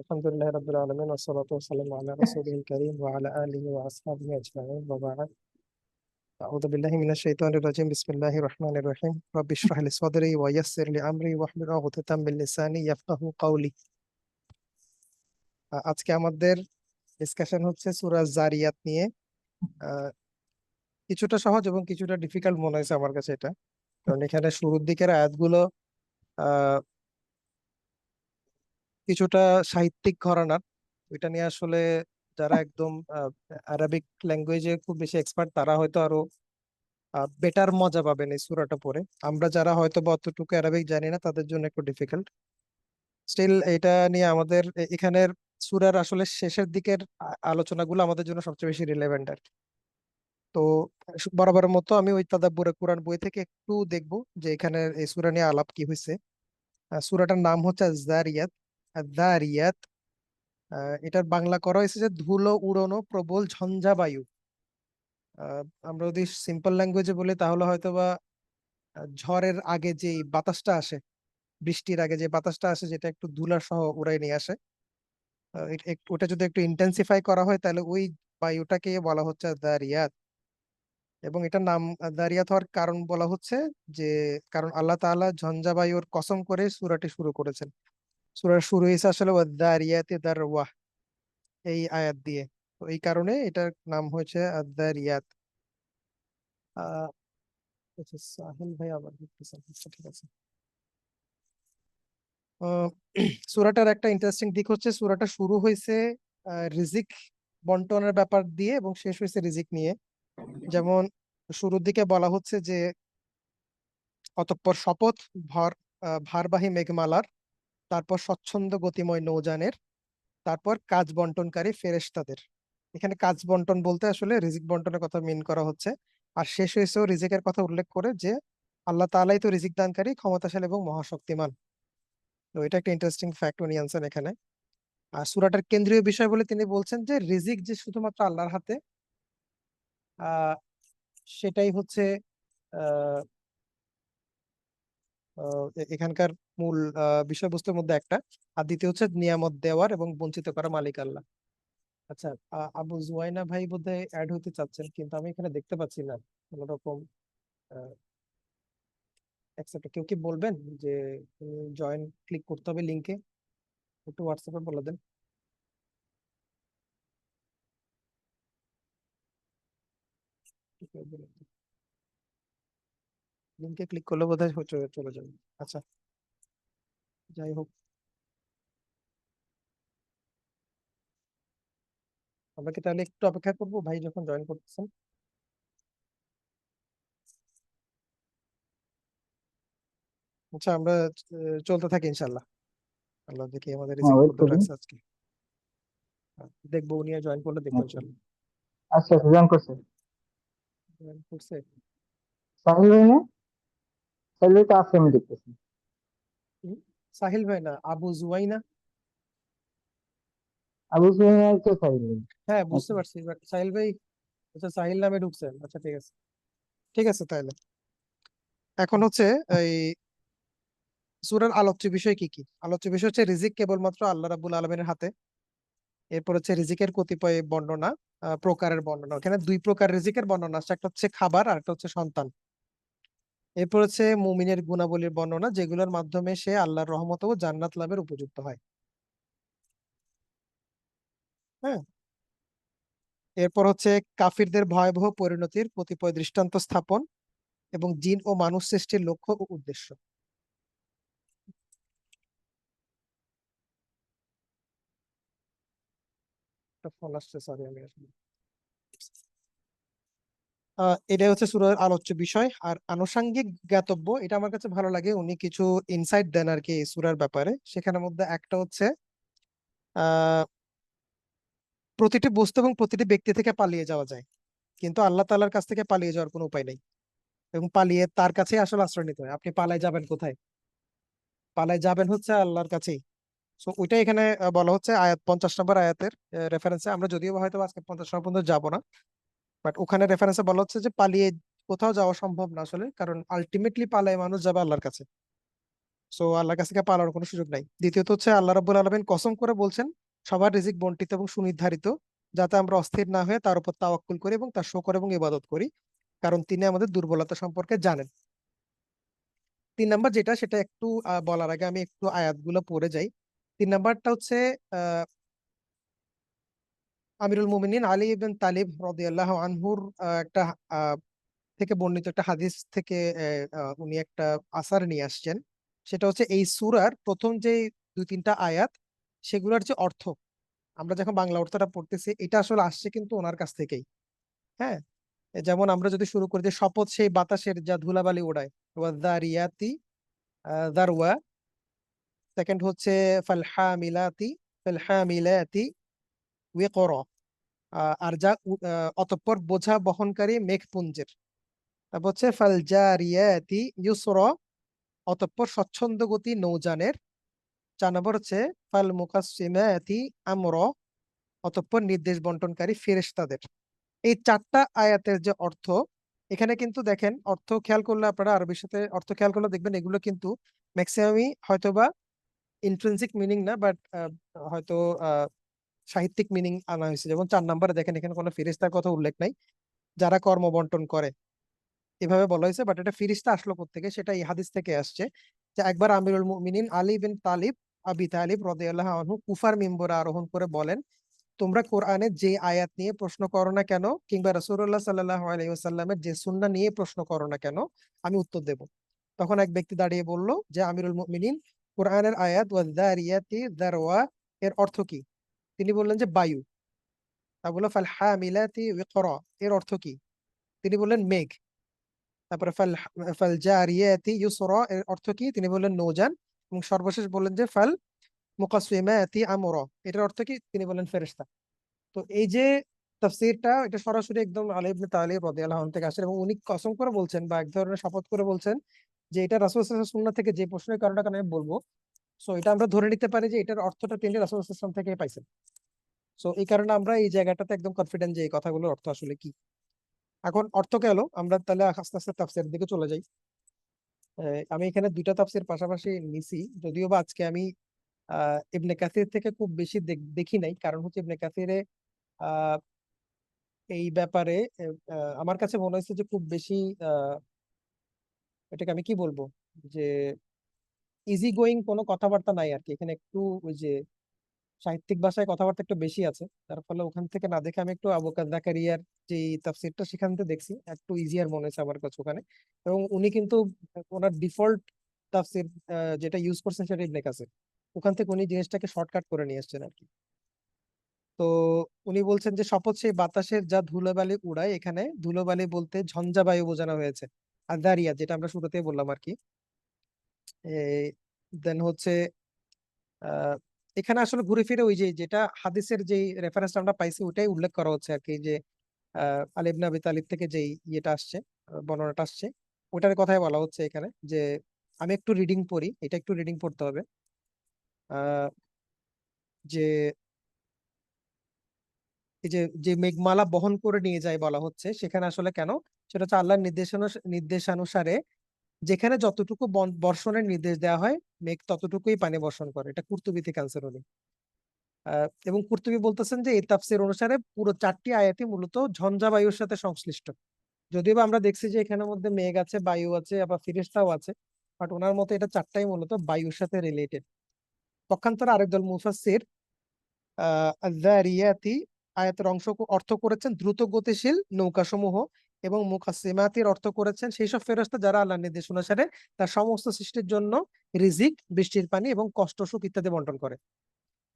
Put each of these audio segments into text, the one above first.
الحمد لله رب العالمين والصلاة والسلام على رسوله الكريم وعلى آله وأصحابه أجمعين وبعد. أعوذ بالله من الشيطان الرجيم. بسم الله الرحمن الرحيم. رب اشرح لي صدري ويسر لي أمري واحلل عقدة من لساني يفقهوا قولي. আজকে আমাদের ডিসকাশন হচ্ছে সূরা জারিয়াত নিয়ে। আহ, কিছুটা সহজ এবং কিছুটা ডিফিকাল্ট মনে হয়েছে আমার কাছে এটা, কারণ এখানে শুরুর দিকের আয়াতগুলো আহ কিছুটা সাহিত্যিক ঘরানার। এটা নিয়ে আসলে যারা একদম আরবিক ল্যাঙ্গুয়েজে খুব বেশি এক্সপার্ট তারা হয়তো আরো বেটার মজা পাবেন এই সূরাটা পড়ে। আমরা যারা হয়তো বা অতটুকু আরবিক জানি না তাদের জন্য একটু ডিফিকাল্ট। স্টিল এটা নিয়ে আমাদের এখানের সূরার আসলে শেষের দিকের আলোচনাগুলো আমাদের জন্য সবচেয়ে বেশি রিলেভেন্ট আর কি। তো বরাবরের মতো আমি ওই তাদাব্বুরে কোরআন বই থেকে একটু দেখবো যে এখানে এই সূরা নিয়ে আলাপ কি হয়েছে। সূরাটার নাম হচ্ছে আয-যারিয়াত। আয-যারিয়াত এটার বাংলা করা হয়েছে যে ধুলো উড়ানো প্রবল ঝঞ্ঝা বায়ু। আমরা যদি সিম্পল ল্যাঙ্গুয়েজে বলি তাহলে হয়তো বা ঝড়ের আগে যে বাতাসটা আসে, বৃষ্টির আগে যে বাতাসটা আসে যেটা একটু ধুলা সহ উড়াই নিয়ে আসে, ওটা যদি একটু ইন্টেন্সিফাই করা হয় তাহলে ওই বায়ুটাকে বলা হচ্ছে দারিয়াত। এবং এটার নাম দারিয়াত হওয়ার কারণ বলা হচ্ছে যে কারণ আল্লাহ তাআলা ঝঞ্ঝা বায়ুর কসম করে সূরাটি শুরু করেছেন। সূরার শুরু হয়েছে আসলে ওয়াদ-দারিয়াতি দারওয়া এই আয়াত দিয়ে। তো এই কারণে এটার নাম হয়েছে আদ-দারিয়াত। আহ আচ্ছা, সাহিল ভাই আবার লিখতেছেন। আচ্ছা, ঠিক আছে। আহ, সূরাটার একটা ইন্টারেস্টিং দিক হচ্ছে সূরাটা শুরু হয়েছে রিজিক বন্টনের ব্যাপার দিয়ে এবং শেষ হয়েছে রিজিক নিয়ে। যেমন শুরুর দিকে বলা হচ্ছে যে অতঃপর শপথ ভারবাহী মেঘমালার, তারপর স্বচ্ছন্দ গতিময় নৌযানের, তারপর কাজ বন্টনকারী ফেরেশতাদের। এখানে কাজ বন্টন বলতে আসলে রিজিক বন্টনের কথা মিন করা হচ্ছে। আর শেষ হয়েছেও রিজিকের কথা উল্লেখ করে যে আল্লাহ তাআলাই তো রিজিক দানকারী, ক্ষমতাশালী এবং মহাশক্তিমান। তো এটা একটা ইন্টারেস্টিং ফ্যাক্ট উনি আনছেন এখানে। আর সূরাটার কেন্দ্রীয় বিষয় বলে তিনি বলছেন যে রিজিক যে শুধুমাত্র আল্লাহর হাতে, আহ সেটাই হচ্ছে আহ এখানকার মূল বিষয়বস্তুর মধ্যে একটা। আর দ্বিতীয় হচ্ছে নিয়ামত দেওয়ার এবং বঞ্চিত করা মালিক আল্লাহ। আচ্ছা, আবু জুয়াইনা ভাই বোধহয় অ্যাড হইতে চাচ্ছেন, কিন্তু আমি এখানে দেখতে পাচ্ছি না কোন রকম অ্যাকসেপ্ট। কেউ কি বলবেন যে জয়েন ক্লিক করতে হবে লিংকে? একটু হোয়াটসঅ্যাপে বলে দেন। লিংকে ক্লিক করলে বোধহয় চলে চলে যাবে। আচ্ছা, যাই হোক, আমরা কি তাহলে একটু অপেক্ষা করবো ভাই যখন জয়েন করতেছেন? আচ্ছা, আমরা চলতে থাকি ইনশাল্লাহ। আল্লাহ দেখি আমাদের হ্যাঁ, রিজিক ওয়েট কতটা করি। রাখছে আজকে। দেখবো উনি জয়েন করলে দেখবো আচ্ছা ইনশাল্লাহ। আচ্ছা, আচ্ছা, জয়েন করছে। জয়েন করছে? সাহিল ভাই না? সাহিল ভাই তো আছে, আমি দেখতেছি। হুম, সাহিল ভাই না, আবু জুয়াইনা। আবু সুফিয়ান তো সাহিল ভাই। হ্যাঁ, বুঝতে আচ্ছা। পারছি, বাট সাহিল ভাই, আচ্ছা সাহিল নামে ঢুকছেন। আচ্ছা, ঠিক আছে, ঠিক আছে তাহলে। এখন হচ্ছে এই সূরার আলোচ্য বিষয় কি কি? আলোচ্য বিষয় হচ্ছে রিজিক কেবলমাত্র আল্লাহ রাব্বুল আলামিনের হাতে। এরপর হচ্ছে রিজিকের কতিপয় বর্ণনা, প্রকারের বর্ণনা। এখানে দুই প্রকার রিজিকের বর্ণনা আছে, একটা হচ্ছে খাবার আর একটা হচ্ছে সন্তান। এরপর হচ্ছে মুমিনের গুণাবলীর বর্ণনা যেগুলোর মাধ্যমে সে আল্লাহর রহমত ও জান্নাত লাভের উপযুক্ত হয়। হ্যাঁ, এরপর হচ্ছে কাফিরদের ভয়াবহ পরিণতির কতিপয় দৃষ্টান্ত স্থাপন এবং জিন ও মানুষ সৃষ্টির লক্ষ্য ও উদ্দেশ্য। একটা ফোন আসছে, সরি আমি আসলে। এটাই হচ্ছে সূরার আলোচ্য বিষয়। আর আনুষঙ্গিক জ্ঞাতব্য, এটা আমার কাছে ভালো লাগে, উনি কিছু ইনসাইট দেন আর কি এই সূরার ব্যাপারে। সেখানের মধ্যে একটা হচ্ছে আহ প্রতিটি বস্তু এবং প্রতিটি ব্যক্তি থেকে পালিয়ে যাওয়া যায়, কিন্তু আল্লাহ তাআলার কাছ থেকে পালিয়ে যাওয়ার কোনো উপায় নেই। এবং পালিয়ে তার কাছেই আসলে আশ্রয় নিতে হয়। আপনি পালায় যাবেন কোথায়? পালায় যাবেন হচ্ছে আল্লাহর কাছেই। সো ওইটাই এখানে বলা হচ্ছে আয়াত 50 নম্বর আয়াতের রেফারেন্সে। আমরা যদিও বা হয়তো আজকে 50 নম্বর পর্যন্ত যাবো না, বাট ওখানে রেফারেন্সে বলা হচ্ছে যে পালিয়ে কোথাও যাওয়া সম্ভব না আসলে, কারণ আলটিমেটলি পালায় মানুষ যাবে আল্লাহর কাছে। সো আল্লাহর কাছ থেকে পালানোর কোনো সুযোগ নাই। দ্বিতীয়ত হচ্ছে আল্লাহ রাব্বুল আলামিন কসম করে বলছেন সবার রিজিক বন্টিত এবং সুনির্ধারিত, যাতে আমরা অস্থির না হয়ে তার উপর তাওয়াক্কুল করি এবং তার শুকর এবং ইবাদত করি, কারণ তিনি আমাদের দুর্বলতা সম্পর্কে জানেন। 3 নাম্বার যেটা, সেটা একটু বলার আগে আমি একটু আয়াতগুলো পড়ে যাই। 3 নাম্বারটা হচ্ছে আহ আমিরুল মুমিনিন আলী ইবনে তালিব রাদিয়াল্লাহু আনহুর একটা আহ, থেকে বর্ণিত একটা হাদিস থেকে উনি একটা আসার নিয়ে আসছেন। সেটা হচ্ছে এই সূরার প্রথম যে 2-3টা আয়াত, সেগুলোর যে অর্থ আমরা যখন বাংলা অর্থটা পড়তেছি, এটা আসলে আসছে কিন্তু ওনার কাছ থেকেই। হ্যাঁ, যেমন আমরা যদি শুরু করি যে শপথ সেই বাতাসের যা ধুলাবালি ওড়ায়, ওয়াদারিয়াতি দারওয়া। সেকেন্ড হচ্ছে ফালহামিলাতি ফালহামিলাতি ওয়াকরা। আর যা অতঃপর বোঝা বহনকারী মেঘপুঞ্জের। তারপর হচ্ছে ফাল জারিয়াতি ইউসরা, অতঃপর স্বচ্ছন্দ গতি নৌযানের। 4 নম্বর হচ্ছে ফাল মুকাসসিমাতি আমরা, অতঃপর নির্দেশ বন্টনকারী ফেরেশতাদের। এই 4টা আয়াতের যে অর্থ, এখানে কিন্তু দেখেন অর্থ খেয়াল করলে, আপনারা আরবির সাথে অর্থ খেয়াল করলে দেখবেন এগুলো কিন্তু ম্যাক্সিমামই হয়তোবা ইন্ট্রিনসিক মিনিং না, বাট হয়তো আহ, সাহিত্যিক মিনিং আনা হয়েছে। যেমন 4 নম্বরে দেখেন এখানে কোনো ফেরেশতার কথা উল্লেখ নাই, যারা কর্ম বন্টন করে, এভাবে বলা হয়েছে। বাট এটা ফিরিস্তা আসলো কোত্থেকে, সেটা এই হাদিস থেকে আসছে। যে একবার আমিরুল মুমিনিন আলী বিন তালিব আবি তালিব রাদিয়াল্লাহু আনহু কুফার মিম্বরে আরোহণ করে বলেন, তোমরা কোরআনে যে আয়াত নিয়ে প্রশ্ন করো না কেন, কিংবা রাসূলুল্লাহ সাল্লাল্লাহু আলাইহি ওয়াসাল্লামের যে সুন্নাহ নিয়ে প্রশ্ন করো না কেন, আমি উত্তর দেব। তখন এক ব্যক্তি দাঁড়িয়ে বলল যে আমিরুল মুমিনিন, কোরআনের আয়াত ওয়াযারিয়াতি যারওয়া এর অর্থ কি? তিনি বললেন যে বায়ু। তা বলল ফাল হামিলাতি ওয়াকরা এর অর্থ কি? তিনি বললেন মেঘ। তারপরে ফাল ফাল জারিয়াতি ইউসরা এর অর্থ কি? তিনি বললেন নৌযান। এবং সর্বশেষ বললেন যে ফাল মুকাসসিমাতি আমরা, এটার অর্থ কি? তিনি বললেন ফেরেশতা। তো এই যে তাফসীরটা, এটা সরাসরি একদম আলী ইবনে তালিব রাদিয়াল্লাহু আনহু থেকে আসে, এবং উনি কসম করে বলছেন বা এক ধরনের শপথ করে বলছেন যে এটা রাসূল সাল্লাল্লাহু আলাইহি ওয়াসাল্লাম সুন্নাহ থেকে যে প্রশ্নের কারণটা কেন আমি বলবো। সো এটা আমরা ধরে নিতে পারি যে এটার অর্থটা তিনি রাসূল সাল্লাল্লাহু আলাইহি ওয়াসাল্লাম থেকে পাইছেন। সো এই কারণে আমরা এই জায়গাটাতে একদম কনফিডেন্ট যে এই কথাগুলোর অর্থ আসলে কি। এখন অর্থ গেল, আমরা তাহলে আস্তে আস্তে তাফসীরের দিকে চলে যাই। আমি এখানে 2টা তাফসীর পাশাপাশি নিছি, যদিও বা আজকে আমি ইবনে কাসির থেকে খুব বেশি দেখি নাই। কারণ হচ্ছে ইবনে কাসিরে আহ, এই ব্যাপারে আমার কাছে মনে হয়েছে যে খুব বেশি আহ, এটাকে আমি কি বলবো, যে ইজি গোয়িং কোনো কথাবার্তা নাই আর কি। এখানে একটু ওই যে সাহিত্যিক ভাষায় কথাবার্তা একটু বেশি আছে, তার ফলে ওখান থেকে না দেখে আমি একটু আবু জাকারিয়ার যে তাফসীরটা সেখান থেকে দেখছি, একটু ইজিয়ার মনে হয়েছে আমার কাছে ওখানে। এবং উনি কিন্তু ওনার ডিফল্ট তাফসীর যেটা ইউজ করছেন সেটা ইবনে কাসির, ওখান থেকে উনি জিনিসটাকে শর্টকাট করে নিয়ে এসেছেন আর কি। তো উনি বলছেন যে শপথ সেই বাতাসের যা ধুলোবালি উড়ায়, এখানে ধুলোবালি বলতে ঝঞ্ঝা বায়ু বোঝানো হয়েছে। আর দারিয়া যেটা আমরা শুরুতেই বললাম আর কি। দেন হচ্ছে আহ এখানে আসলে ঘুরে ফিরে ওই যে যেটা হাদিসের যে রেফারেন্সটা আমরা পাইছি ওটাই উল্লেখ করা হচ্ছে আর কি, যে আলী ইবনে আবি তালিব থেকে যেই ইয়েটা আসছে, বর্ণনাটা আসছে, ওটার কথাই বলা হচ্ছে এখানে। যে আমি একটু রিডিং পড়ি, এটা একটু রিডিং পড়তে হবে। আহ যে এই যে যে মেঘমালা বহন করে নিয়ে যায় বলা হচ্ছে, সেখানে আসলে কেন, সেটা হচ্ছে আল্লাহর নির্দেশানুসারে যেখানে যতটুকু বর্ষণের নির্দেশ দেওয়া হয়, মেঘ ততটুকুই পানি বর্ষণ করে। এটা কুর্তুবী থেকে আনসার উনি। এবং কুর্তুবী বলতেছেন যে এই তাফসীর অনুসারে পুরো 4টি আয়াতই মূলত ঝঞ্ঝা বায়ুর সাথে সংশ্লিষ্ট। যদিও বা আমরা দেখছি যে এখানের মধ্যে মেঘ আছে, বায়ু আছে, আবার ফিরিস্তাও আছে, বাট ওনার মতে এটা 4টাই মূলত বায়ুর সাথে রিলেটেড। পক্ষান্তরে আরেক দল মুফাসসির আয-যারিয়াতি আয়াতের অর্থ করেছেন দ্রুত গতিশীল নৌকাসমূহ, এবং মুকাসসিমাতির অর্থ করেছেন সেই সব ফেরেশতা যারা আল্লাহর নির্দেশ অনুসারে তার সমস্ত সৃষ্টির জন্য রিজিক, বৃষ্টির পানি এবং কষ্ট সুখ ইত্যাদি বন্টন করে।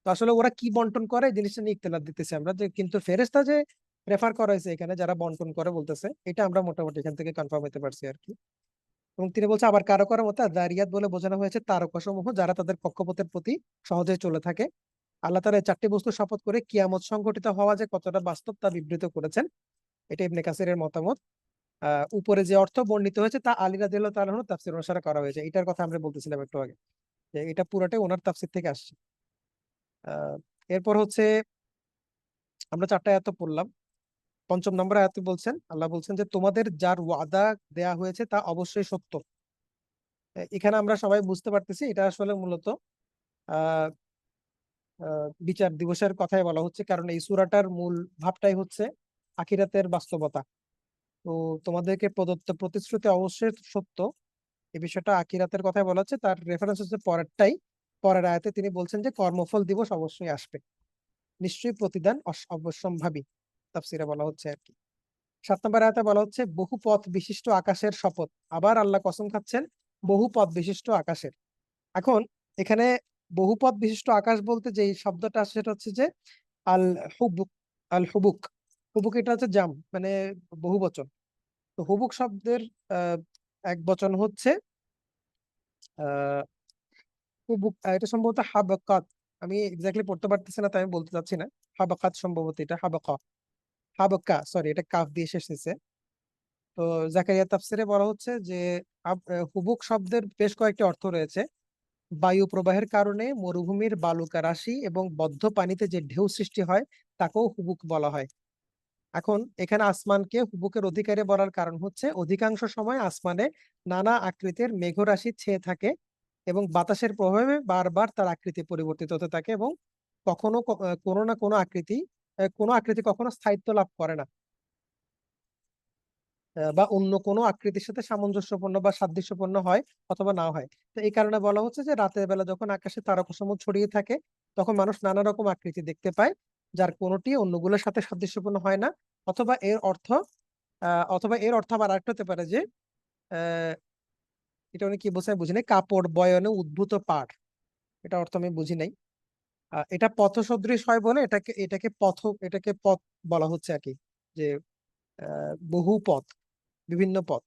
তো আসলে ওরা কি বন্টন করে এই জিনিসটা নিয়ে ইখতিলাফ দিতেছি আমরা, যে কিন্তু ফেরেশতা যে রেফার করা হয়েছে এখানে যারা বন্টন করে বলতেছে, এটা আমরা মোটামুটি এখান থেকে কনফার্ম হতে পারছি আর কি। এবং তিনি বলছে আবার কারো কারো মতে দারিয়াত বলে বোঝানো হয়েছে তারকাসমূহ, যারা তাদের কক্ষপথের প্রতি সহজে চলে থাকে। আল্লাহ তাআলা এই 4টি বস্তু শপথ করে কিয়ামত সংঘটিত হওয়া যে কতটা বাস্তব তা বিবৃত করেছেন। এটা ইবনে কাসিরের মতামত। উপরে যে অর্থ বর্ণিত হয়েছে তা আলী রাদিয়াল্লাহু তাআলা আনহু তাফসীর অনুসারে করা হয়েছে, এটার কথা আমরা বলতেছিলাম একটু আগে, যে এটা পুরোটাই ওনার তাফসীর থেকে আসছে। আহ এরপর হচ্ছে আমরা 4টা আয়াত পড়লাম। 5ম নম্বর আয়াতে বলছেন, আল্লাহ বলছেন যে তোমাদের যার ওয়াদা দেয়া হয়েছে তা অবশ্যই সত্য, এখানে আমরা সবাই বুঝতে পারতেছি এটা আসলে মূলত আহ বিচার দিবসের কথাই বলা হচ্ছে, কারণ এই সূরাটার মূল ভাবটাই হচ্ছে আখিরাতের বাস্তবতা। তো তোমাদেরকে প্রদত্ত প্রতিশ্রুতি অবশ্যই সত্য, এই বিষয়টা আখিরাতের কথাই বলা হচ্ছে। তার রেফারেন্স হচ্ছে পরেরটাই, পরের আয়াতে তিনি বলছেন যে কর্মফল দিবস অবশ্যই আসবে, নিশ্চয়ই প্রতিদান অবশ্যম্ভাবী, তাফসিরে বলা হচ্ছে আর কি। 7 নম্বর আয়াতে বলা হচ্ছে বহু পথ বিশিষ্ট আকাশের শপথ, আবার আল্লাহ কসম খাচ্ছেন বহু পথ বিশিষ্ট আকাশের। এখন এখানে বহু পথ বিশিষ্ট আকাশ বলতে যে শব্দটা আসে সেটা হচ্ছে যে আল হুবুক। আল হুবুক, হুবুক এটা হচ্ছে জাম, মানে বহু বচন। তো হুবুক শব্দের আহ এক বচন হচ্ছে আহ হুবুক, এটা সম্ভবত হাবাকাত। আমি এক্স্যাক্টলি পড়তে পারতেছি না, তাই আমি বলতে চাচ্ছি না। হাবাকাত সম্ভবত, এটা হাবাকা, হাবাকা, সরি, এটা কাফ দিয়ে শেষ হয়েছে। তো জাকারিয়া তাফসিরে বলা হচ্ছে যে হুবুক শব্দের বেশ কয়েকটি অর্থ রয়েছে। বায়ু প্রবাহের কারণে মরুভূমির বালুকা রাশি এবং বদ্ধ পানিতে যে ঢেউ সৃষ্টি হয় তাকেও হুবুক বলা হয়। এখন এখানে আসমানকে হুবুকের অধিকারী বলার কারণ হচ্ছে অধিকাংশ সময় আসমানে নানা আকৃতির মেঘরাশি ছেয়ে থাকে এবং বাতাসের প্রভাবে বারবার তার আকৃতি পরিবর্তিত হতে থাকে, এবং কখনো কোনো না কোনো আকৃতি, কোনো আকৃতি কখনো স্থায়িত্ব লাভ করে না, বা অন্য কোনো আকৃতির সাথে সামঞ্জস্যপূর্ণ বা সাদৃশ্যপূর্ণ হয় অথবা না হয়। তো এই কারণে বলা হচ্ছে যে রাতের বেলা যখন আকাশে তারকাসমূহ ছড়িয়ে থাকে তখন মানুষ নানা রকম আকৃতি দেখতে পায়, যার কোনোটি অন্যগুলোর সাথে সাদৃশ্যপূর্ণ হয় না। অথবা এর অর্থ আবার আরেকটা হতে পারে যে আহ এটা উনি কি বলছেন বুঝি নাই, কাপড় বয়নে উদ্ভূত পাড়, এটা অর্থ আমি বুঝি নাই। এটা পথ সদৃশ হয় বলে এটাকে পথ বলা হচ্ছে আর কি, যে বহু পথ, বিভিন্ন পথ।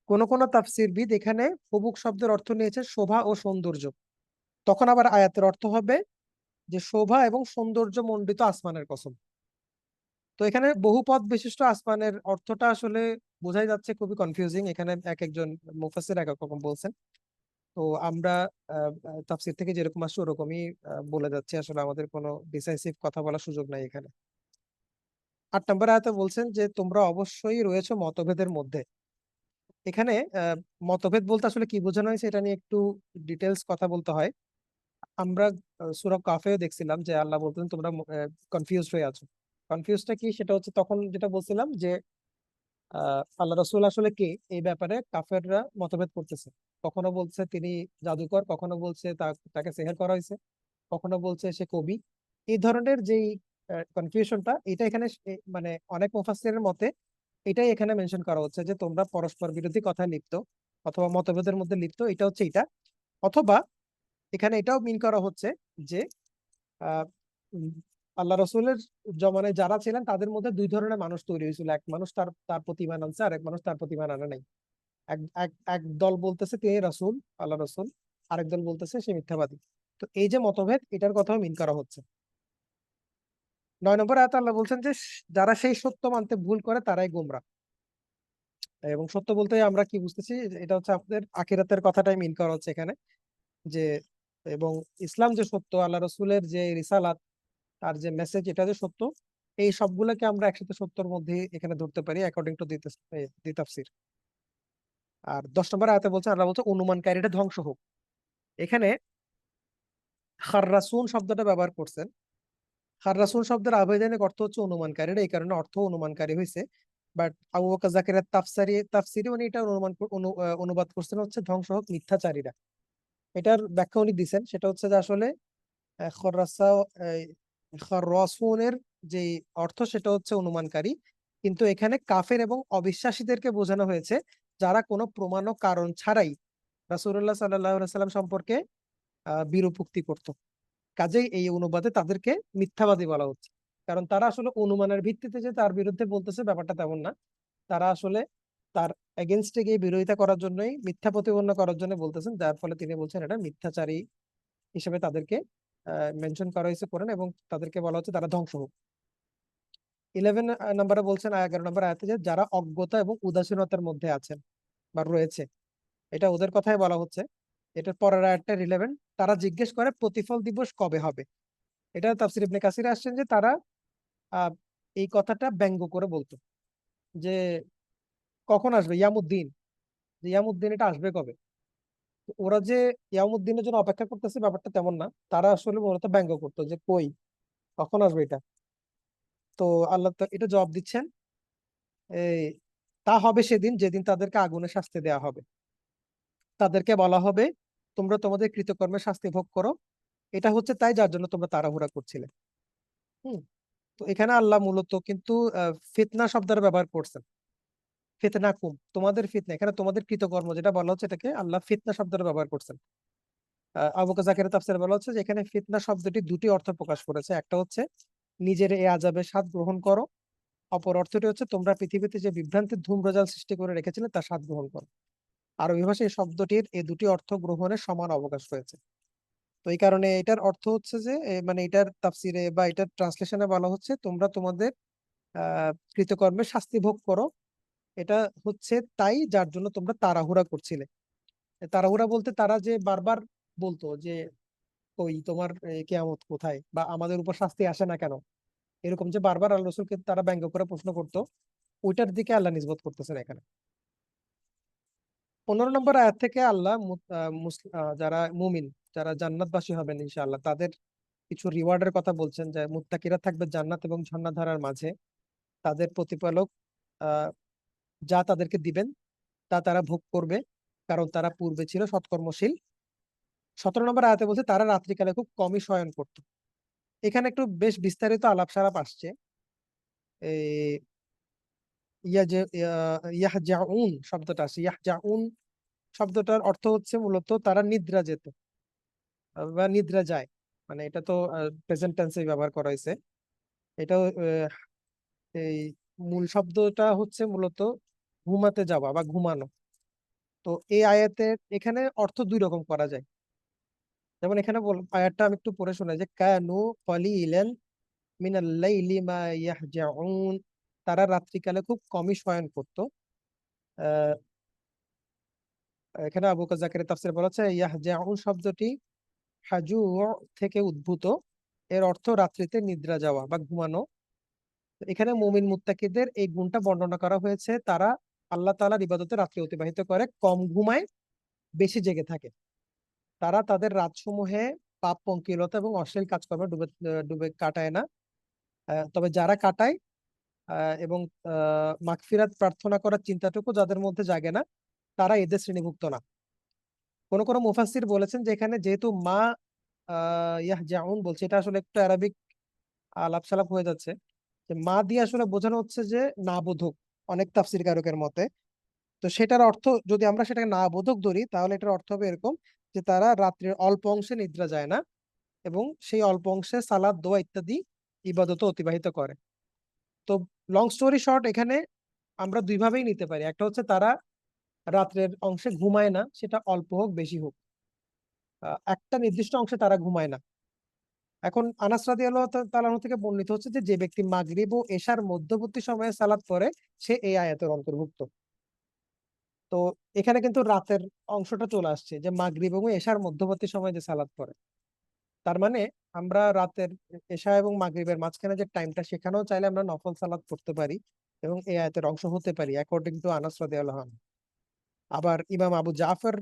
কোন কোন তাফসীরবিদ এখানে হুবুক শব্দের অর্থ নিয়েছে শোভা ও সৌন্দর্য। তখন আবার আয়াতের অর্থ হবে যে শোভা এবং সৌন্দর্য মণ্ডিত আসমানের কসম। তো এখানে বহু পথ বিশিষ্ট আসমানের অর্থটা আসলে বোঝাই যাচ্ছে খুবই কনফিউজিং, এখানে এক একজন মুফাসসির এক এক রকম বলছেন। তো আমরা তাফসীর থেকে যেরকম আসছে ওরকমই বলে যাচ্ছে, আসলে আমাদের কোনো ডিসাইসিভ কথা বলার সুযোগ নাই এখানে। 8 নম্বর আয়াতে বলছেন যে তোমরা অবশ্যই রয়েছো মতভেদের মধ্যে। এখানে মতভেদ বলতে আসলে কি বোঝানো হয়েছে এটা নিয়ে একটু ডিটেলস কথা বলতে হয়। আমরা সূরা কাফেও দেখছিলাম যে আল্লাহ বলতেন তোমরা কনফিউজড হয়ে আছো। কনফিউজটা কি, সেটা হচ্ছে তখন যেটা বলছিলাম যে আল্লাহ রসুল আসলে কে, এই ব্যাপারে কাফেররা মতভেদ করতেছে। কখনো বলছে তিনি জাদুকর, কখনো বলছে তাকে সেহের করা হয়েছে, কখনো বলছে সে কবি। এই ধরনের যেই কনফিউশনটা, এটা এখানে মানে অনেক মুফাসসিরের মতে এটাই এখানে মেনশন করা হচ্ছে যে তোমরা পরস্পর বিরোধী কথায় লিপ্ত অথবা মতভেদের মধ্যে লিপ্ত, এটা হচ্ছে এটা। অথবা এখানে এটাও মিন করা হচ্ছে যে আহ উম, আল্লাহ রসুলের জমানায় যারা ছিলেন তাদের মধ্যে দুই ধরনের মানুষ তৈরি হয়েছিল, এক মানুষ তার তার প্রতি ঈমান আনছে আর এক মানুষ তার প্রতি ঈমান আনে নাই। এক এক এক দল বলতেছে তিনি রাসূল, আল্লাহ রসুল, আরেক দল বলতেছে সে মিথ্যাবাদী। তো এই যে মতভেদ, এটার কথাও মিন করা হচ্ছে। 9 নম্বর আয়াতে আল্লাহ বলছেন যে যারা সেই সত্য মানতে ভুল করে তারাই গোমরা। এবং সত্য বলতে আমরা কি বুঝতেছি, এটা হচ্ছে আমাদের আখিরাতের কথাটাই মিন করা হচ্ছে এখানে, যে এবং ইসলাম যে সত্য, আল্লাহ রসুলের যে রিসালাত, তার যে মেসেজ, এটা যে সত্য, এই সবগুলোকে আমরা একসাথে সত্যর মধ্যে এখানে ধরতে পারি অ্যাকর্ডিং টু দি তাফসীর। আর 10 নম্বর আয়াতে বলছে, আল্লাহ বলছে অনুমানকারীটা ধ্বংস হোক। এখানে খাররাসুন শব্দটা ব্যবহার করছেন। খাররাসুন শব্দের আবিধানিক অর্থ হচ্ছে অনুমানকারীরা, এই কারণে অর্থ অনুমানকারী হয়েছে। বাট আবু বকর জাকিরের তাফসিরে উনি এটা অনুবাদ করছেন হচ্ছে ধ্বংস হোক মিথ্যাচারীরা। এটার ব্যাখ্যা উনি দিছেন, সেটা হচ্ছে যে আসলে খররাসা খররাসুনের যে অর্থ সেটা হচ্ছে অনুমানকারী, কিন্তু এখানে কাফের এবং অবিশ্বাসীদেরকে বোঝানো হয়েছে যারা কোনো প্রমাণ ও কারণ ছাড়াই রাসূলুল্লাহ সাল্লাল্লাহু আলাইহি সাল্লাম সম্পর্কে বিরূপোক্তি করত। কাজেই এই অনুবাদে তাদেরকে মিথ্যাবাদী বলা হচ্ছে, কারণ তারা আসলে অনুমানের ভিত্তিতে যে তার বিরুদ্ধে বলতেছে ব্যাপারটা তেমন না। তারা আসলে তার এগেনস্টে গিয়ে বিরোধিতা করার জন্যই, মিথ্যা প্রতিপন্ন করার জন্য বলতেছেন, যার ফলে তিনি বলছেন এটা মিথ্যাচারী হিসেবে তাদেরকে মেনশন করা হয়েছে কোরআন, এবং তাদেরকে বলা হচ্ছে তারা ধ্বংস হোক। 11 নম্বরে বলছেন, 11 নম্বর আয়াতে যে যারা অজ্ঞতা এবং উদাসীনতার মধ্যে আছেন বা রয়েছে, এটা ওদের কথাই বলা হচ্ছে। এটার পরের আয়াতটা রিলেভেন্ট। তারা জিজ্ঞেস করে প্রতিফল দিবস কবে হবে। এটা তাফসীর ইবনে কাসিরে আসছেন যে তারা আহ, এই কথাটা ব্যঙ্গ করে বলতো যে কখন আসবে ইয়ামুদ্দিন, যে ইয়ামুদ্দিন এটা আসবে কবে। তো ওরা যে ইয়ামুদ্দিনের জন্য অপেক্ষা করতেছে ব্যাপারটা তেমন না, তারা আসলে মূলত ব্যঙ্গ করতো যে কই কখন আসবে এটা। তো আল্লাহ তো এটা জবাব দিচ্ছেন, এই তা হবে সেদিন যেদিন তাদেরকে আগুনে শাস্তি দেওয়া হবে। তাদেরকে বলা হবে, তোমরা তোমাদের কৃতকর্মের শাস্তি ভোগ করো, এটা হচ্ছে তাই যার জন্য তোমরা তাড়াহুড়া করছিলে। হুম। তো এখানে আল্লাহ মূলত কিন্তু ফিতনা শব্দের ব্যবহার করছেন। ফিতনা কুম, তোমাদের ফিতনা, এখানে তোমাদের কৃতকর্ম যেটা বলা হচ্ছে এটাকে আল্লাহ ফিতনা শব্দের ব্যবহার করছেন। আবু বকর জাকিরের তাফসীরে বলা হচ্ছে যে এখানে ফিতনা শব্দটি দুটি অর্থ প্রকাশ করেছে। একটা হচ্ছে নিজের এই আযাবের স্বাদ গ্রহণ করো, অপর অর্থটি হচ্ছে তোমরা পৃথিবীতে যে বিভ্রান্তির ধূম্রজাল সৃষ্টি করে রেখেছিলে তার স্বাদ গ্রহণ করো। আরবি ভাষায় এই শব্দটির এই দুটি অর্থ গ্রহণের সমান অবকাশ রয়েছে। তো এই কারণে এটার অর্থ হচ্ছে যে মানে এটার তাফসিরে বা এটার ট্রান্সলেশনে বলা হচ্ছে তোমরা তোমাদের কৃতকর্মের শাস্তি ভোগ করো, এটা হচ্ছে তাই যার জন্য তোমরা তাড়াহুড়া করছিলে। তাড়াহুড়া বলতে তারা যে বারবার বলতো যে ওই তোমার কেয়ামত কোথায়, বা আমাদের উপর শাস্তি আসে না কেন, এরকম যে বারবার আল্লাহ রসুলকে তারা ব্যঙ্গ করে প্রশ্ন করতো, ওইটার দিকে আল্লাহ নিসবত করতেছেন এখানে। 15 নম্বর আয়াত থেকে আল্লাহ যারা মুমিন, যারা জান্নাতবাসী হবেন ইনশাআল্লাহ, তাদের কিছু রিওয়ার্ডের কথা বলছেন, যে মুত্তাকিরা থাকবে জান্নাত এবং ঝর্ণাধারার মাঝে, তাদের প্রতিপালক আহ যা তাদেরকে দিবেন তা তারা ভোগ করবে, কারণ তারা পূর্বে ছিল সৎকর্মশীল। 17 নম্বর আয়াতে বলছে তারা রাত্রিকালে খুব কমই শয়ন করত। এখানে একটু বেশ বিস্তারিত আলাপ সালাপ আসছে। এই ইয়াহজাউন শব্দটা আসছে, ইয়াহজাউন শব্দটার অর্থ হচ্ছে মূলত তারা নিদ্রা যেত বা নিদ্রা যায়, মানে এটা তো প্রেজেন্ট টেন্সে ব্যবহার করা হয়েছে। এটাও এই মূল শব্দটা হচ্ছে মূলত ঘুমাতে যাওয়া বা ঘুমানো। তো এই আয়াতের এখানে অর্থ দুই রকম করা যায়। যেমন এখানে আয়াতটা আমি একটু পড়ে শোনাই, যে কানু কলিলান মিনাল লাইলি মা ইয়াহজাউন, তারা রাত্রিকালে খুব কমই শয়ন করত। আহ এখানে আবু বকর জাকিরের তাফসীরে বলা হচ্ছে ইয়াহজাউন শব্দটি হাজু থেকে উদ্ভূত, এর অর্থ রাত্রিতে নিদ্রা যাওয়া বা ঘুমানো। তো এখানে মুমিন মুত্তাকিদের এই গুণটা বর্ণনা করা হয়েছে, তারা আল্লাহ তাআলার ইবাদতে রাত্রি অতিবাহিত করে, কম ঘুমায়, বেশি জেগে থাকে। তারা তাদের রাতসমূহে পাপ পঙ্কিলতা এবং অশ্লীল কাজকর্মে ডুবে ডুবে কাটায় না। তবে যারা কাটায় এবং মাগফিরাত প্রার্থনা করার চিন্তাটুকু যাদের মধ্যে জাগে না, তারা এদের শ্রেণীভুক্ত না। কোন কোন মুফাসসির বলেছেন যে এখানে যেহেতু মা ইয়াহজাউন বলছে, এটা আসলে একটু আরবিক আলাপ সালাপ হয়ে যাচ্ছে, যে মা দিয়ে আসলে বোঝানো হচ্ছে যে না বোধক, অনেক তাফসীর কারকের মতে। তো সেটার অর্থ যদি আমরা সেটাকে না বোধক ধরি, তাহলে এটার অর্থ হবে এরকম, যে তারা রাত্রের অল্প অংশে নিদ্রা যায় না এবং সেই অল্প অংশে সালাদ দোয়া ইত্যাদি ইবাদত অতিবাহিত করে। তো লং স্টোরি শর্ট, এখানে আমরা দুইভাবেই নিতে পারি। একটা হচ্ছে তারা রাত্রের অংশে ঘুমায় না, সেটা অল্প হোক বেশি হোক, একটা নির্দিষ্ট অংশে তারা ঘুমায় না। এখন আনাস রাদিয়াল্লাহু তাআলা আনহু থেকে বর্ণিত হচ্ছে যে যে ব্যক্তি মাগরিব ও এশার মধ্যবর্তী সময়ে সালাত পড়ে সে এই আয়াতের অন্তর্ভুক্ত। তো এখানে কিন্তু রাতের অংশটা চলে আসছে, যে মাগরিব এবং এশার মধ্যবর্তী সময়ে যে সালাত পড়ে, তার মানে আমরা রাতের এশা এবং মাগরিবের মাঝখানে যে টাইমটা, সেখানেও চাইলে আমরা নফল সালাত পড়তে পারি এবং এই আয়াতের অংশ হতে পারি, অ্যাকর্ডিং টু আনাস রাদিয়াল্লাহু আনহু। আবার ইমাম আবু জাফর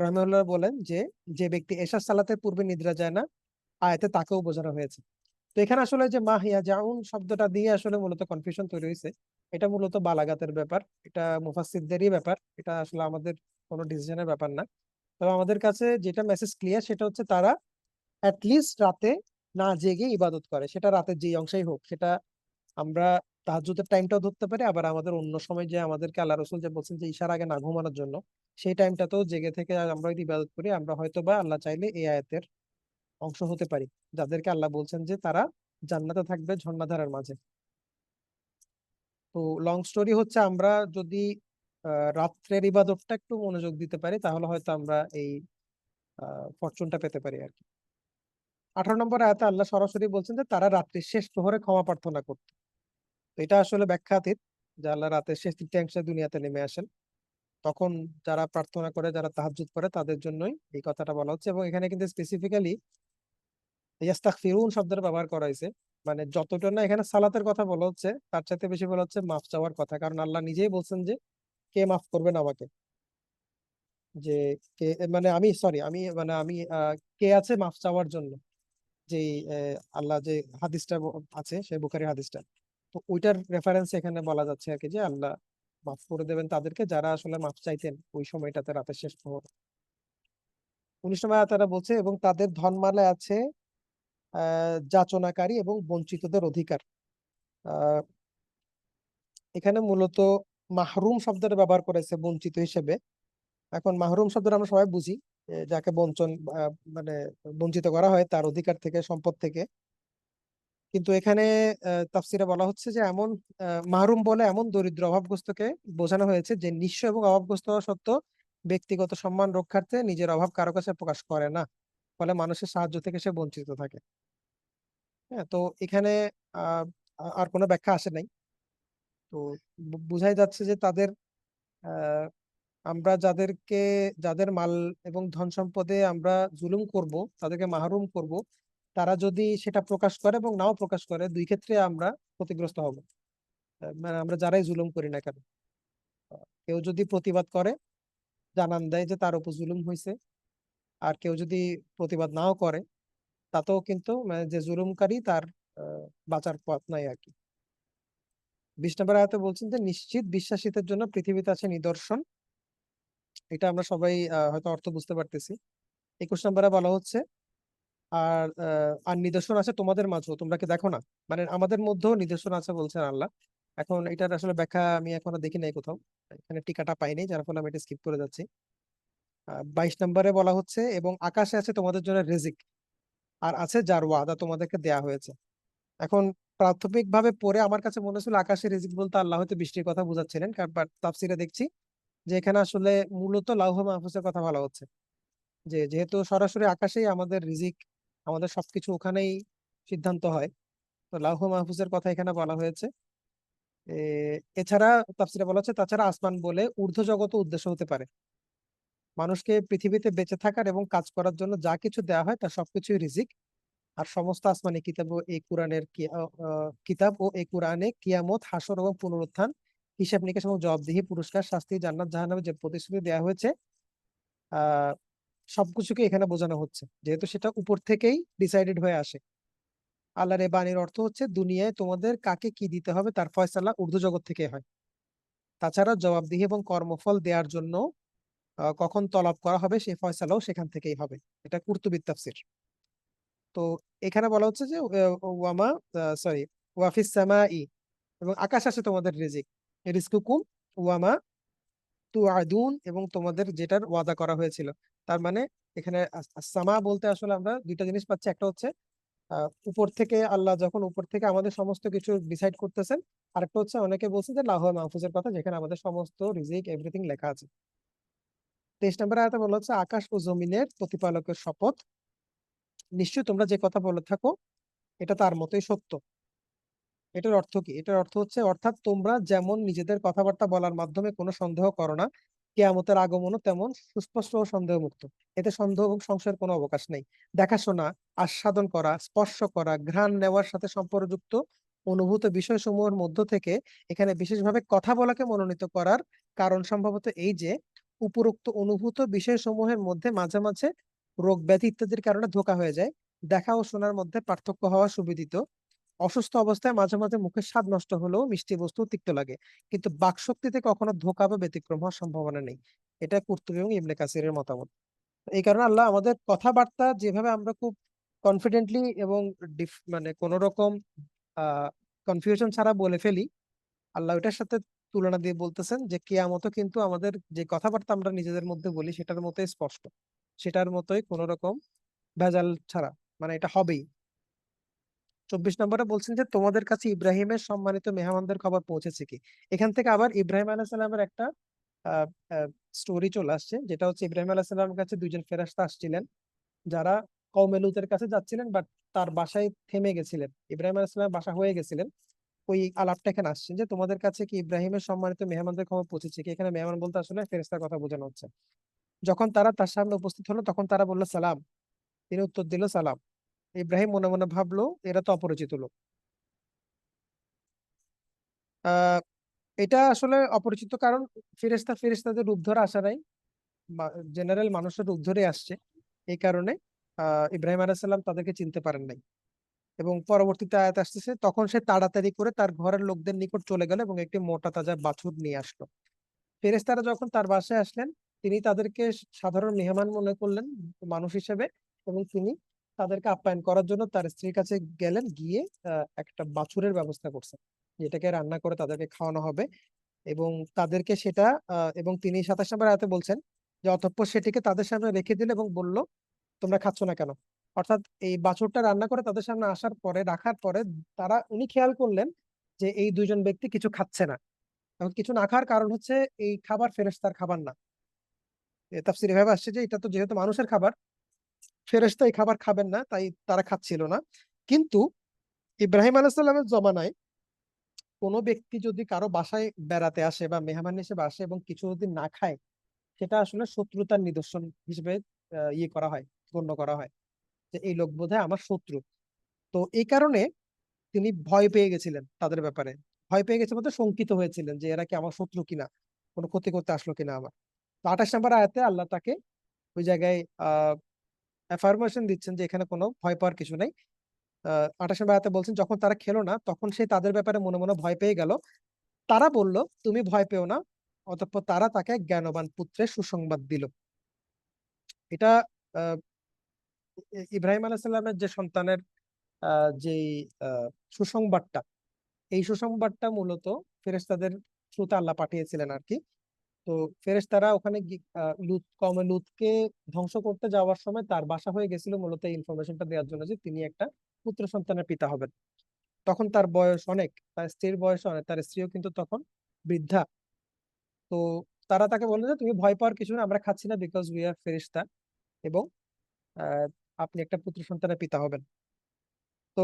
রহমাহুল্লাহ বলেন যে যে ব্যক্তি এশার সালাতের পূর্বে নিদ্রা যায় না, আয়াতে তাকেও বোঝানো হয়েছে। তো এখানে আসলে যে মাহিয়া জাউন শব্দটা দিয়ে আসলে মূলত কনফিউশন তৈরি হয়েছে। এটা মূলত বালাগাতের ব্যাপার, এটা মুফাসসিরদেরই ব্যাপার, এটা আসলে আমাদের কোনো ডিসিশনের ব্যাপার না। তবে আমাদের কাছে যেটা মেসেজ ক্লিয়ার সেটা হচ্ছে তারা অ্যাটলিস্ট রাতে না জেগে ইবাদত করে, সেটা রাতের যেই অংশেই হোক। সেটা আমরা তাহাজ্জুদের টাইমটাও ধরতে পারি, আবার আমাদের অন্য সময় যে আমাদেরকে আল্লাহ রসুল যে বলছেন যে ইশার আগে না ঘুমানোর জন্য, সেই টাইমটাতেও জেগে থেকে আমরা যদি ইবাদত করি, আমরা হয়তো বা আল্লাহ চাইলে এই আয়াতের অংশ হতে পারি, যাদেরকে আল্লাহ বলছেন যে তারা জান্নাতে থাকবে ঝর্ণাধারার মাঝে। তো লং স্টোরি হচ্ছে আমরা যদি রাত্রের ইবাদতটা একটু মনোযোগ দিতে পারি, তাহলে হয়তো আমরা এই ফরচুনটা পেতে পারি আর কি। 18 নম্বর আয়াতে আল্লাহ সরাসরি বলছেন যে তারা রাত্রির শেষ প্রহরে ক্ষমা প্রার্থনা করত। তো এটা আসলে ব্যাখ্যাতীত, যে আল্লাহ রাতের শেষ তৃতীয়াংশে দুনিয়াতে নেমে আসেন, তখন যারা প্রার্থনা করে, যারা তাহাজ্জুদ করে, তাদের জন্যই এই কথাটা বলা হচ্ছে। এবং এখানে কিন্তু স্পেসিফিক্যালি ইয়াস্তাগফিরুন শব্দের ব্যবহার করা হয়েছে, মানে যতটা না এখানে সালাতের কথা বলা হচ্ছে, তার চাইতে বেশি বলা হচ্ছে মাফ চাওয়ার কথা, কারণ আল্লাহ নিজেই বলছেন যে কে মাফ করবেন আমাকে। যে কে মানে আমি সরি আমি মানে আমি কে আছে মাফ চাওয়ার জন্য, যে আল্লাহ যে হাদিসটা আছে সেই বুখারী হাদিসটা, তো ওইটার রেফারেন্স এখানে বলা যাচ্ছে আর কি, যে আল্লাহ মাফ করে দেবেন তাদেরকে যারা আসলে মাফ চাইতেন ওই সময়টাতে রাতের শেষ প্রহর। 19 নম্বর আয়াতে তারা বলছে এবং তাদের ধনমালে আছে যাচনাকারী এবং বঞ্চিতদের অধিকার। আহ এখানে মূলত মাহরুম শব্দটা ব্যবহার করেছে বঞ্চিত হিসেবে। এখন মাহরুম শব্দটা আমরা সবাই বুঝি, যাকে বঞ্চন মানে বঞ্চিত করা হয় তার অধিকার থেকে, সম্পদ থেকে। কিন্তু এখানে তাফসিরে বলা হচ্ছে যে এমন মাহরুম বলে এমন দরিদ্র অভাবগ্রস্তকে বোঝানো হয়েছে যে নিঃস্ব এবং অভাবগ্রস্ত হওয়া সত্ত্বেও ব্যক্তিগত সম্মান রক্ষার্থে নিজের অভাব কারো কাছে প্রকাশ করে না, ফলে মানুষের সাহায্য থেকে সে বঞ্চিত থাকে। হ্যাঁ, তো এখানে আহ আর কোনো ব্যাখ্যা আসে নাই। তো বোঝাই যাচ্ছে যে তাদের আহ আমরা যাদের মাল এবং ধন সম্পদে আমরা জুলুম করব, তাদেরকে মাহরুম করব, তারা যদি সেটা প্রকাশ করে এবং নাও প্রকাশ করে, দুই ক্ষেত্রে আমরা ক্ষতিগ্রস্ত হব। মানে আমরা যারাই জুলুম করি না কেন, কেউ যদি প্রতিবাদ করে, জানান দেয় যে তার উপর জুলুম হয়েছে, আর কেউ যদি প্রতিবাদ নাও করে, তাতেও কিন্তু মানে যে জুলুমকারী তার আহ, বাঁচার পথ নাই আর কি। 20 নম্বর আয়াতে বলছেন যে নিশ্চিত বিশ্বাসীদের জন্য পৃথিবীতে আছে নিদর্শন। এটা আমরা সবাই হয়তো অর্থ বুঝতে পারতেছি। 21 নম্বরে বলা হচ্ছে আর নিদর্শন আছে তোমাদের মাঝেও, তোমরা কি দেখো না? মানে আমাদের মধ্যেও নিদর্শন আছে বলছেন আল্লাহ। এখন এটার আসলে ব্যাখ্যা আমি এখনো দেখি নাই কোথাও, এখানে টিকাটা পাইনি, যার ফলে আমি এটা স্কিপ করে যাচ্ছি। 22 নম্বরে বলা হচ্ছে এবং আকাশে আছে তোমাদের জন্য রিজিক, আর আছে যার ওয়াদা তোমাদেরকে দেয়া হয়েছে। এখন প্রাথমিক ভাবে পড়ে আমার কাছে মনে হচ্ছিল আকাশে রিজিক বলতে আল্লাহ হয়তো বৃষ্টির কথা বোঝাচ্ছিলেন, কারণ তাফসিরে দেখছি যে এখানে আসলে মূলত লাউহ মাহফুজের কথা বলা হচ্ছে, যে যেহেতু সরাসরি আকাশেই আমাদের রিজিক, আমাদের সবকিছু ওখানেই সিদ্ধান্ত হয়, তো লাউহ মাহফুজের কথা এখানে বলা হয়েছে। এছাড়া তাফসিরে বলা হচ্ছে তাছাড়া আসমান বলে ঊর্ধ্ব জগত উদ্দেশ্য হতে পারে। মানুষকে পৃথিবীতে বেঁচে থাকার এবং কাজ করার জন্য যা কিছু দেওয়া হয় তার সবকিছুই রিজিক। আর সমস্ত আসমানি কিতাব ও এই কোরআনের কিতাব ও এই কোরআনে কিয়ামত, হাসর এবং পুনরুত্থান, হিসাব নিকাশ এবং জবাবদিহি, পুরস্কার, শাস্তি, জান্নাত জাহান্নামের যে প্রতিশ্রুতি দেওয়া হয়েছে, আহ সবকিছুকে এখানে বোঝানো হচ্ছে, যেহেতু সেটা উপর থেকেই ডিসাইডেড হয়ে আসে। আল্লাহর এই বাণীর অর্থ হচ্ছে দুনিয়ায় তোমাদের কাকে কি দিতে হবে তার ফয়সালা ঊর্ধ্ব জগৎ থেকে হয়। তাছাড়া জবাবদিহি এবং কর্মফল দেওয়ার জন্য কখন তলব করা হবে সেই ফয়সালাও সেখান থেকেই হবে। এটা কুরতুবীর তাফসীর। তো এখানে বলা হচ্ছে যে ওয়ামা সরি ওয়াফিস সামাই, এবং আকাশ আছে তোমাদের রিজিক, রিজকুকুম ওয়ামা তুআদুন, এবং তোমাদের যেটার ওয়াদা করা হয়েছিল। তার মানে এখানে সামা বলতে আসলে আমরা দুইটা জিনিস পাচ্ছি, একটা হচ্ছে উপর থেকে আল্লাহ যখন উপর থেকে আমাদের সমস্ত কিছু ডিসাইড করতেছেন, আরেকটা হচ্ছে অনেকে বলছে যে লাউহে মাহফুজের কথা, যেখানে আমাদের সমস্ত রিজিক এভরিথিং লেখা আছে। 23 নম্বর আয়াতে বলা হচ্ছে আকাশ ও জমিনের প্রতিপালকের শপথ, নিশ্চয়ই তোমরা যে কথা বলে থাকো এটা তার মতোই সত্য। এটার অর্থ কি? এটার অর্থ হচ্ছে অর্থাৎ তোমরা যেমন নিজেদের কথাবার্তা বলার মাধ্যমে কোনো সন্দেহ করো না, কিয়ামতের আগমনও তেমন সুস্পষ্ট ও সন্দেহমুক্ত। এতে সন্দেহ এবং সংশয়ের কোনো অবকাশ নেই। দেখাশোনা, আস্বাদন করা, স্পর্শ করা, ঘ্রাণ নেওয়ার সাথে সম্পর্কযুক্ত অনুভূত বিষয়সমূহের মধ্য থেকে এখানে বিশেষভাবে কথা বলাকে মনোনীত করার কারণ সম্ভবত এই যে উপরোক্ত অনুভূত বিষয়সমূহের মধ্যে মাঝে মাঝে রোগ ব্যাধি ইত্যাদির কারণে ধোঁকা হয়ে যায়। দেখা ও শোনার মধ্যে পার্থক্য হওয়া সুবিদিত। অসুস্থ অবস্থায় মাঝে মাঝে মুখের স্বাদ নষ্ট হলেও মিষ্টি বস্তু তিক্ত লাগে, কিন্তু বাকশক্তিতে কখনো ধোঁকা বা ব্যতিক্রম হওয়ার সম্ভাবনা নেই। এটা কুরতুবী এবং ইবনে কাসিরের মতামত। এই কারণে আল্লাহ আমাদের কথাবার্তা যেভাবে আমরা খুব কনফিডেন্টলি এবং মানে কোন রকম আহ কনফিউশন ছাড়া বলে ফেলি, আল্লাহ এটার সাথে তুলনা দিয়ে বলতেছেন যে কিয়ামতও কিন্তু আমাদের যে কথাবার্তা আমরা নিজেদের মধ্যে বলি সেটার মতোই স্পষ্ট, সেটার মতোই কোন রকম ভেজাল ছাড়া, মানে এটা হবেই। 24 নম্বরে বলছেন যে তোমাদের কাছে ইব্রাহিমের সম্মানিত মেহমানদের খবর পৌঁছেছে কি? এখান থেকে আবার ইব্রাহিম আলাইহিস সালামের একটা স্টোরি চলে আসছে, যেটা হচ্ছে ইব্রাহিম আলাইহিস সালামের কাছে দুইজন ফেরেশতা আসছিলেন, যারা কওমে লূতের কাছে যাচ্ছিলেন, বাট তার বাসায় থেমে গেছিলেন, ইব্রাহিম আলাইহিস সালামের বাসা হয়ে গেছিলেন। ওই আলাপটা এখানে আসছে যে তোমাদের কাছে কি ইব্রাহিমের সম্মানিত মেহমানদের খবর পৌঁছেছে কি? এখানে মেহমান বলতে আসলে ফেরেশতার কথা বোঝানো হচ্ছে। যখন তারা তার সামনে উপস্থিত হলো তখন তারা বলল সালাম, তিনি উত্তর দিল সালাম। ইব্রাহিম মনে মনে ভাবলো এরা তো অপরিচিত লোক। আহ এটা আসলে অপরিচিত কারণ ফেরেশতাদের রূপ ধরে আসা নাই, জেনারেল মানুষের রূপ ধরে আসছে, এই কারণে ইব্রাহিম আলাইহিস সালাম তাদেরকে চিনতে পারেন নাই। এবং পরবর্তীতে আয়াত আসতেছে, তখন সে তাড়াতাড়ি করে তার ঘরের লোকদের নিকট চলে গেল এবং একটি মোটা তাজা বাছুর নিয়ে আসলো। ফেরেশতারা যখন তার বাসায় আসলেন, তিনি তাদেরকে সাধারণ মেহমান মনে করলেন, মানুষ হিসেবে, এবং তিনি তাদেরকে আপ্যায়ন করার জন্য তার স্ত্রীর কাছে গেলেন, গিয়ে একটা বাছুরের ব্যবস্থা করছেন, যেটাকে রান্না করে তাদেরকে খাওয়ানো হবে। এবং তাদেরকে সেটা এবং তিনি 27 নম্বর আয়াতে বলছেন যে অতঃপর সেটিকে তাদের সামনে রেখে দিল এবং বলল, তোমরা খাচ্ছ না কেন? অর্থাৎ এই বাছুরটা রান্না করে তাদের সামনে আসার পরে, রাখার পরে, উনি খেয়াল করলেন যে এই দুইজন ব্যক্তি কিছু খাচ্ছে না। এখন কিছু না খাওয়ার কারণ হচ্ছে এই খাবার ফেরেশতার খাবার না। তাফসীরে এভাবে আসছে যে এটা তো যেহেতু মানুষের খাবার, ফেরেশতা এই খাবার খাবেন না, তাই তারা খাচ্ছিল না। কিন্তু ইব্রাহিম আলাইহিস সালামের জমানায় কোনো ব্যক্তি যদি কারো বাসায় বেড়াতে আসে বা মেহমান হিসেবে আসে এবং কিছু যদি না খায়, সেটা আসলে শত্রুতার নিদর্শন হিসেবে ইয়ে করা হয়, গণ্য করা হয়, যে এই লোক বোধহয় আমার শত্রু। তো এই কারণে তিনি ভয় পেয়ে গেছিলেন তাদের ব্যাপারে। ভয় পেয়ে গেছে বলতে শঙ্কিত হয়েছিলেন যে এরা কি আমার শত্রু কিনা, কোনো ক্ষতি করতে আসলো কিনা আমার। তো 28 নম্বর আয়াতে আল্লাহ তাকে ওই জায়গায় অ্যাফার্মেশন দিচ্ছেন যে এখানে কোনো ভয় পাওয়ার কিছু নেই। 28 নম্বর আয়াতে বলছেন, যখন তারা খেলো না তখন সে তাদের ব্যাপারে মনে মনে ভয় পেয়ে গেল। তারা বলল, তুমি ভয় পেও না। অতঃপর তারা তাকে জ্ঞানবান পুত্রের সুসংবাদ দিল। এটা আহ, ইব্রাহিম আলাইহিস সালামের যে সন্তানের যেই সুসংবাদটা, এই সুসংবাদটা মূলত ফেরেশতাদের থ্রুতে আল্লাহ পাঠিয়েছিলেন আর কি। তো ফেরেশতারা ওখানে কওমে লুতকে ধ্বংস করতে যাওয়ার সময় তার বাসা হয়ে গেছিল মূলত এই ইনফরমেশনটা দেওয়ার জন্য যে তিনি একটা পুত্র সন্তানের পিতা হবেন। তখন তার বয়স অনেক, তার স্ত্রীর বয়স অনেক, তার স্ত্রীও কিন্তু তখন বৃদ্ধা। তো তারা তাকে বললো যে তুমি ভয় পাওয়ার কিছু না, আমরা খাচ্ছি না, বিকজ উই আর ফেরেশতা, এবং আহ, আপনি একটা পুত্র সন্তানের পিতা হবেন। তো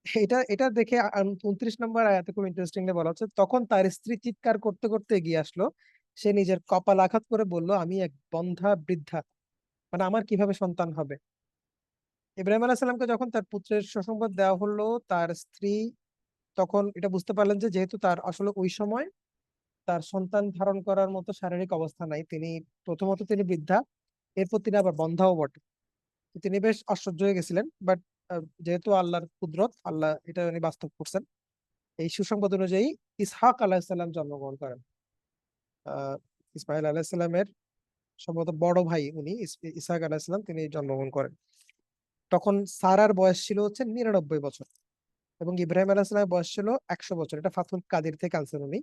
এটা এটা দেখে 29 নম্বর আয়াতে খুব ইন্টারেস্টিংলি বলা হচ্ছে, তখন তার স্ত্রী চিৎকার করতে করতে এগিয়ে আসলো। সে নিজের কপাল আঘাত করে বলল, আমি এক বন্ধ্যা বৃদ্ধা, মানে আমার কিভাবে সন্তান হবে? ইব্রাহিম আলাইহিস সালামকে যখন তার পুত্রের সুসংবাদ দেওয়া হলো, তার স্ত্রী তখন এটা বুঝতে পারলেন যে যেহেতু তার আসলে ওই সময় তার সন্তান ধারণ করার মতো শারীরিক অবস্থা নাই, তিনি প্রথমত তিনি বৃদ্ধা, এরপর তিনি আবার বন্ধাও বটে। তো তিনি বেশ আশ্চর্য হয়ে গেছিলেন, বাট যেহেতু আল্লাহর কুদরত, আল্লাহ এটা উনি বাস্তব করছেন। এই সুসংবাদ অনুযায়ী ইসহাক আলাহিসাল্লাম জন্মগ্রহণ করেন। আহ ইসমাইল আলাহিসাল্লামের সম্ভবত বড় ভাই উনি, ইসহাক আলাহিসাল্লাম, তিনি জন্মগ্রহণ করেন। তখন সারার বয়স ছিল হচ্ছে 99 বছর, এবং ইব্রাহিম আলাহিসাল্লামের বয়স ছিল 100 বছর। এটা ফাথুল কাদির থেকে আনছেন উনি।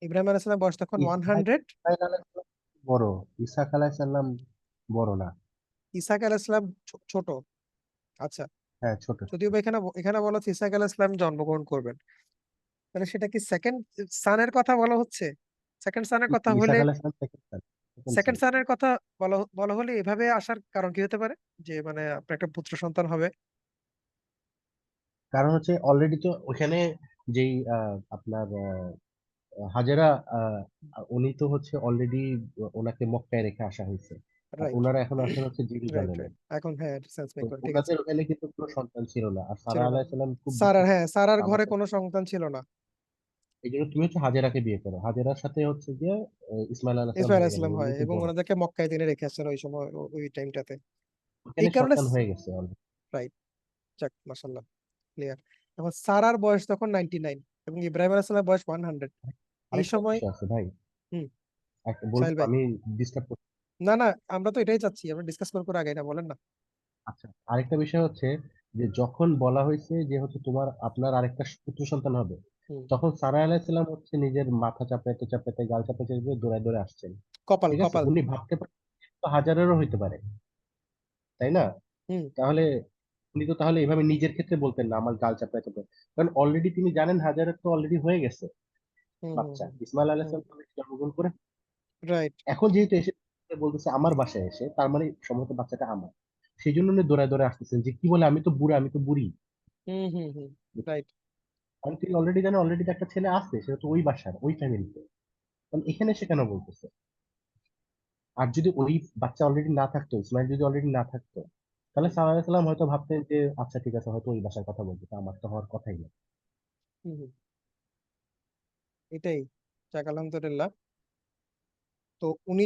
ইব্রাহিম আলাহিসাল্লামের বয়স তখন ইসমাইল 100। ইসমাইল আলাইহিস বড়, ইসাক আলাইহিস সালাম বড় না। ইসহাক আলাহিসাল্লাম ছোট। আচ্ছা, হ্যাঁ, ছোট ছোট। যদিও বা এখানে এখানে বলা হচ্ছে ইসহাক আলাহিসাল্লাম জন্মগ্রহণ করবেন, তাহলে সেটা কি সেকেন্ড সানের কথা বলা হচ্ছে? সেকেন্ড সানের কথা হলে, ইসাক আলাইহিস সালাম সেকেন্ড সেকেন্ড সান। সানের কথা বলা বলা হলে এভাবে আসার কারণ কি হতে পারে, যে মানে আপনার একটা পুত্র সন্তান হবে? কারণ হচ্ছে অলরেডি তো ওখানে যেই আপনার হাজেরা, আহ, উনি তো হচ্ছে অলরেডি ওনাকে মক্কায় রেখে আসা হয়েছে। আর রাইট, ওনারা এখন আছেন হচ্ছে রাইট, জেরুজালেমে। রাইট। এখন হ্যাঁ, সেন্স তো মেক করে, ঠিক আছে। ওনাদের ওখানে কিন্তু কোনো সন্তান ছিল না, আর ছিল সারা না। আলাইহিস সালাম খুব বেশি সারার, হ্যাঁ, সারার আমার ঘরে কাছে। কোনো সন্তান ছিল না। এই জন্য তুমি হচ্ছে হাজেরাকে বিয়ে করো, হাজেরার সাথে হচ্ছে গিয়ে ইসমাইল আলাইহিস সালাম ইসমাইল হয়ে গেলেন, ইসলাম উনি হয়, একটু এবং বড়। ওনাদেরকে মক্কায় তিনি রেখে আসছেন ওই সময়, ওই টাইমটাতে। এই ওখানে কারণে, সন্তান হয়ে গেছে অলরেডি। রাইট, যাক মাশাল্লাহ, ক্লিয়ার। এখন সারার বয়স তখন 99 এবং ইব্রাহিম আলাইহিস সালামের বয়স 100। এই আরেকটা সময়, বিষয় আছে ভাই, হুম, বলবো সাহেল ভাই। আমি ডিস্টার্ব করছি। না না, আমরা তো এটাই চাচ্ছি, আমরা ডিসকাস করে আগে, না বলেন না। আচ্ছা, আরেকটা বিষয় হচ্ছে যে যখন বলা হয়েছে যে হচ্ছে তোমার আপনার আরেকটা পুত্র সন্তান হবে, হুম, তখন সারা আলাইহিসসালাম হচ্ছে নিজের মাথা চাপড়াতে চাপড়াতে গাল চাপড়াতে চাপড়াতে দৌড়ায় দৌড়ে আসছেন। কপাল ঠিক আছে, কপাল। উনি ভাবতে পারেন তো হাজারেরও হইতে পারে, তাই না? হুম, তাহলে উনি তো তাহলে এভাবে নিজের ক্ষেত্রে বলতেন না আমার গাল চাপড়াতে চাপড়াতে, কারণ অলরেডি তিনি জানেন হাজারের তো অলরেডি হয়ে গেছে হুম, হুম, বাচ্চা, হুম, ইসমাইল হুম, আলাইহিসসালাম already জন্মগ্রহণ করে। রাইট। এখন যেহেতু এসে বলতেছে আমার বাসায় এসে, তার মানে সম্ভবত বাচ্চাটা আমার। সেই জন্য উনি দৌড়ায় দৌড়ায় আসতেছেন যে কি বলে, আমি তো বুড়া, আমি তো বুড়ি। হুম, হুম, হুম, রাইট। কারণ তিনি অলরেডি জানেন অলরেডি একটা ছেলে আছে, সেটা তো ওই বাসার ওই ফ্যামিলিতে। কারণ এখানে সে কেন বলতেছে? আর যদি ওই বাচ্চা অলরেডি না থাকতো, ইসমাইল যদি অলরেডি না থাকতো, তাহলে হুম, সাল্লাহ আলাইহি সাল্লাম হয়তো ভাবতেন যে আচ্ছা ঠিক আছে, হয়তো ওই বাসার কথা বলতে, আমার তো হওয়ার কথাই না। হুম, হুম, এটাই। যাক আলহামদুলিল্লাহ। তো উনি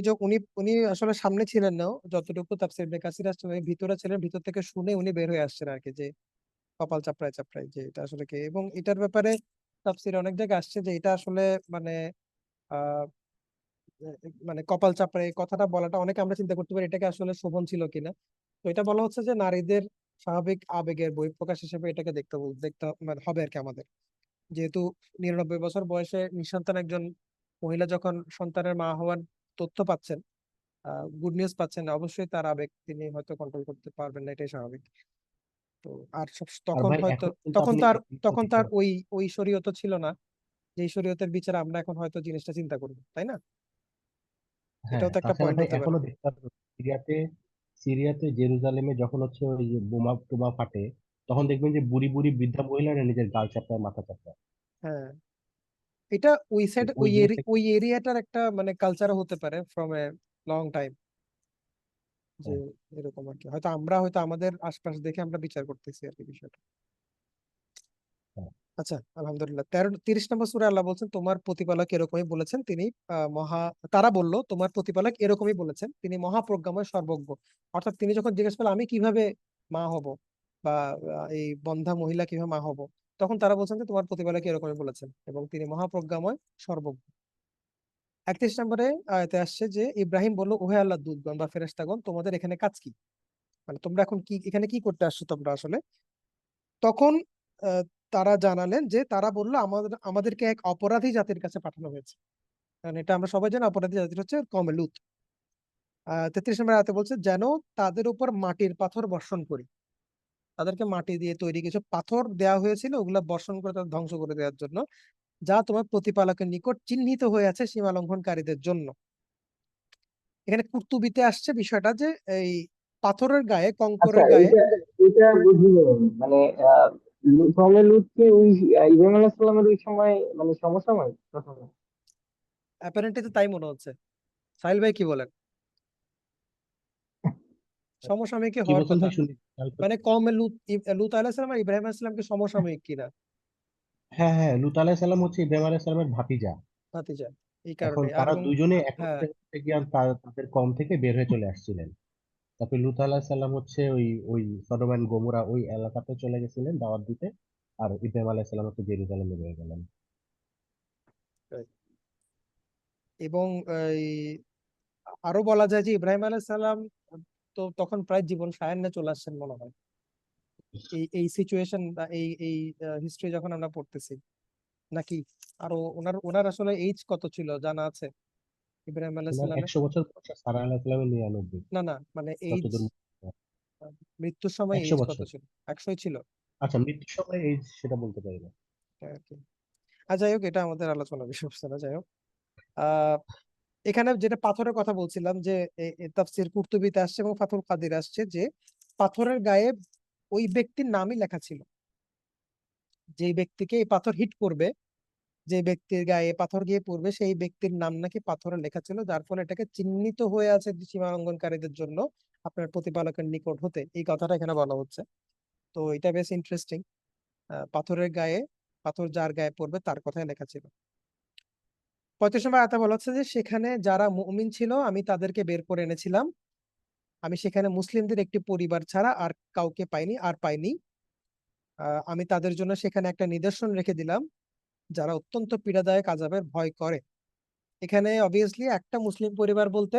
উনি আসলে সামনে ছিলেন না, যতটুকু তাফসীর ইবনে কাসির আসছে উনি ভিতরে ছিলেন, ভিতর থেকে শুনে উনি বের হয়ে আসছেন আর কি, যে কপাল চাপড়ায় চাপড়ায় যে এটা আসলে কি। এবং এটার ব্যাপারে তাফসীরে অনেক জায়গায় আসছে যে এটা আসলে মানে আহ মানে কপাল চাপড়ে এই কথাটা বলাটা অনেকে আমরা চিন্তা করতে পারি এটাকে আসলে শোভন ছিল কিনা। তো এটা বলা হচ্ছে যে নারীদের স্বাভাবিক আবেগের বহিঃপ্রকাশ হিসেবে এটাকে দেখতে মানে হবে আর কি আমাদের। যেহেতু 99 বছর বয়সে নিঃসন্তান একজন মহিলা যখন সন্তানের মা হওয়ার তথ্য পাচ্ছেন, গুড নিউজ পাচ্ছেন, অবশ্যই তার আবেগ তিনি হয়তো কন্ট্রোল করতে পারবেন না, এটাই স্বাভাবিক। তো আর আর তখন ভাই হয়তো এখন কিন্তু তখন আপনি তার একটা জিনিস তখন তার দেখেন, ওই শরীয়ত ছিল না, যে শরীয়তের বিচারে আমরা এখন হয়তো জিনিসটা চিন্তা করবো, তাই না? হ্যাঁ এটাও তো একটা তাছাড়া পয়েন্ট ভাই হতে পারে। এখনো দেখতে পাচ্ছেন সিরিয়াতে, জেরুজালেমে যখন হচ্ছে ওই যে বোমা টোমা ফাটে, তখন দেখবেন যে বুড়ি বুড়ি বৃদ্ধা মহিলারা নিজের গাল চাপড়ায় মাথা চাপড়ায়। হ্যাঁ, এটা ওই তো সাইড ওই জিনিসটা ওই এরিয়াটার একটা মানে কালচারও হতে পারে ফ্রম এ লং টাইম, যে হ্যাঁ, এরকম আর কি। হয়তো আমরা হয়তো আমাদের আশপাশ দেখে আমরা বিচার করতেছি আর কি বিষয়টা। হ্যাঁ। আচ্ছা, আলহামদুলিল্লাহ। 30 নম্বর সূরা আল্লাহ বলছেন তোমার প্রতিপালক এরকমই বলেছেন, তিনি মহা, তারা বলল তোমার প্রতিপালক এরকমই বলেছেন তিনি মহাপ্রজ্ঞাময় সর্বজ্ঞ। অর্থাৎ তিনি যখন জিজ্ঞেস করলেন আমি কিভাবে মা হব, বা এই বন্ধা মহিলা কিভাবে মা হব, তখন তারা বলছেন যে তোমার প্রতিপালক এরকমই বলেছেন এবং তিনি মহাপ্রজ্ঞাময় সর্বজ্ঞ। 31 নম্বরে আয়াতে আসছে যে ইব্রাহিম বলল ওহে আল্লাহ দূতগণ বা ফেরেশতাগণ তোমাদের এখানে কাজ কি, মানে তোমরা এখন কি এখানে কি করতে আসছো তোমরা আসলে। তখন আহ, তারা জানালেন যে তারা বলল আমাদেরকে এক অপরাধী জাতির কাছে পাঠানো হয়েছে। কারণ এটা আমরা সবাই জানি অপরাধী জাতি হচ্ছে কওমে লূত। 33 নম্বর আয়াতে বলছে যেন তাদের উপর মাটির পাথর বর্ষণ করি। তাদেরকে মাটি দিয়ে তৈরি কিছু পাথর দেওয়া হয়েছিল, ওগুলা বর্ষণ করে তাদের ধ্বংস করে দেওয়ার জন্য, যা তোমার প্রতিপালকের নিকট চিহ্নিত হয়ে আছে সীমা লঙ্ঘনকারীদের জন্য। এখানে কুর্তুবিতে আসছে বিষয়টা যে এই পাথরের গায়ে, আচ্ছা, কঙ্করের গায়ে। এটা এটা বুঝিনি আমি। মানে কওমে লূতকে ওই ইব্রাহিম আলাইহিস সালামের ওই সময় মানে সমসাময়িক ঘটনা। অ্যাপারেন্টলি তো তাই মনে হচ্ছে। সাহিল ভাই কি বলেন? সমসাময়িক কি হওয়ার বলছেন কথা। ভাই শুনি? মানে কওমে লূত আলাইহিস সালাম আর ইব্রাহিম আলাইহিস সালামকে সমসাময়িক কিনা, হ্যাঁ হ্যাঁ, লুত আলাইহিস সালাম হচ্ছে ইব্রাহিম আলাইহিস সালামের ভাতিজা। ভাতিজা, এই এখন কারণে। আর তারা এবং দুইজনে হ্যাঁ, একত্রে হচ্ছে গিয়ে তাদের কম থেকে বের হয়ে চলে আসছিলেন। তারপরে লুত আলাইহিস সালাম হচ্ছে ওই ওই সদম এন্ড গমোরা ওই এলাকাতে চলে গেছিলেন দাওয়াত দিতে, আর ইব্রাহিম আলাইহিস সালাম হচ্ছে জেরুজালেমে রয়ে গেলেন। এবং এই আরো বলা যায় যে ইব্রাহিম আলাইহিস সালাম তো তখন প্রায় জীবন সায়ান্নে চলে আসছেন মনে হয়, এই এই সিচুয়েশন বা এই হিস্ট্রি যখন আমরা পড়তেছি, নাকি আরো ওনার ওনার আসলে এইজ কত ছিল জানা আছে ইব্রাহিম আলাইহিস ওনার সালামের? 100 বছর পর সারা আলাইহিস সালামের 99। না না, মানে এইজ, যতদূর মনে হয়। মৃত্যুর সময় 100 এইজ কত বছর। ছিল? 100ই ছিল আচ্ছা, মৃত্যুর সময় এই সেটা বলতে পারি না। আর কি। আর যাই হোক, এটা আমাদের আলোচনা বিষয় হচ্ছে না, যাই হোক। আহ এখানে যেটা পাথরের কথা বলছিলাম যে তাফসীর কুরতুবীতে আসছে এবং ফাথুল কাদির আসছে যে পাথরের গায়ে ওই ব্যক্তির নামই লেখা ছিল, যে ব্যক্তিকে এই পাথর হিট করবে, যে ব্যক্তির গায়ে পাথর গিয়ে পড়বে সেই ব্যক্তির নাম নাকি পাথরে লেখা ছিল, যার ফলে এটাকে চিহ্নিত হয়ে আছে সীমা লঙ্ঘনকারীদের জন্য আপনার প্রতিপালকের নিকট হতে, এই কথাটা এখানে বলা হচ্ছে। তো এটা বেশ ইন্টারেস্টিং। পাথরের গায়ে, পাথর যার গায়ে পড়বে তার কথাই লেখা ছিল। 35 নম্বর আয়াতে বলা হচ্ছে যে সেখানে যারা মুমিন ছিল আমি তাদেরকে বের করে এনেছিলাম, আমি সেখানে মুসলিমদের একটি পরিবার ছাড়া আর কাউকে পাইনি। আমি তাদের জন্য সেখানে একটা নিদর্শন রেখে দিলাম, যারা অত্যন্ত পীড়াদায়ক আযাবের ভয় করে। এখানে অবভিয়াসলি একটা মুসলিম পরিবার বলতে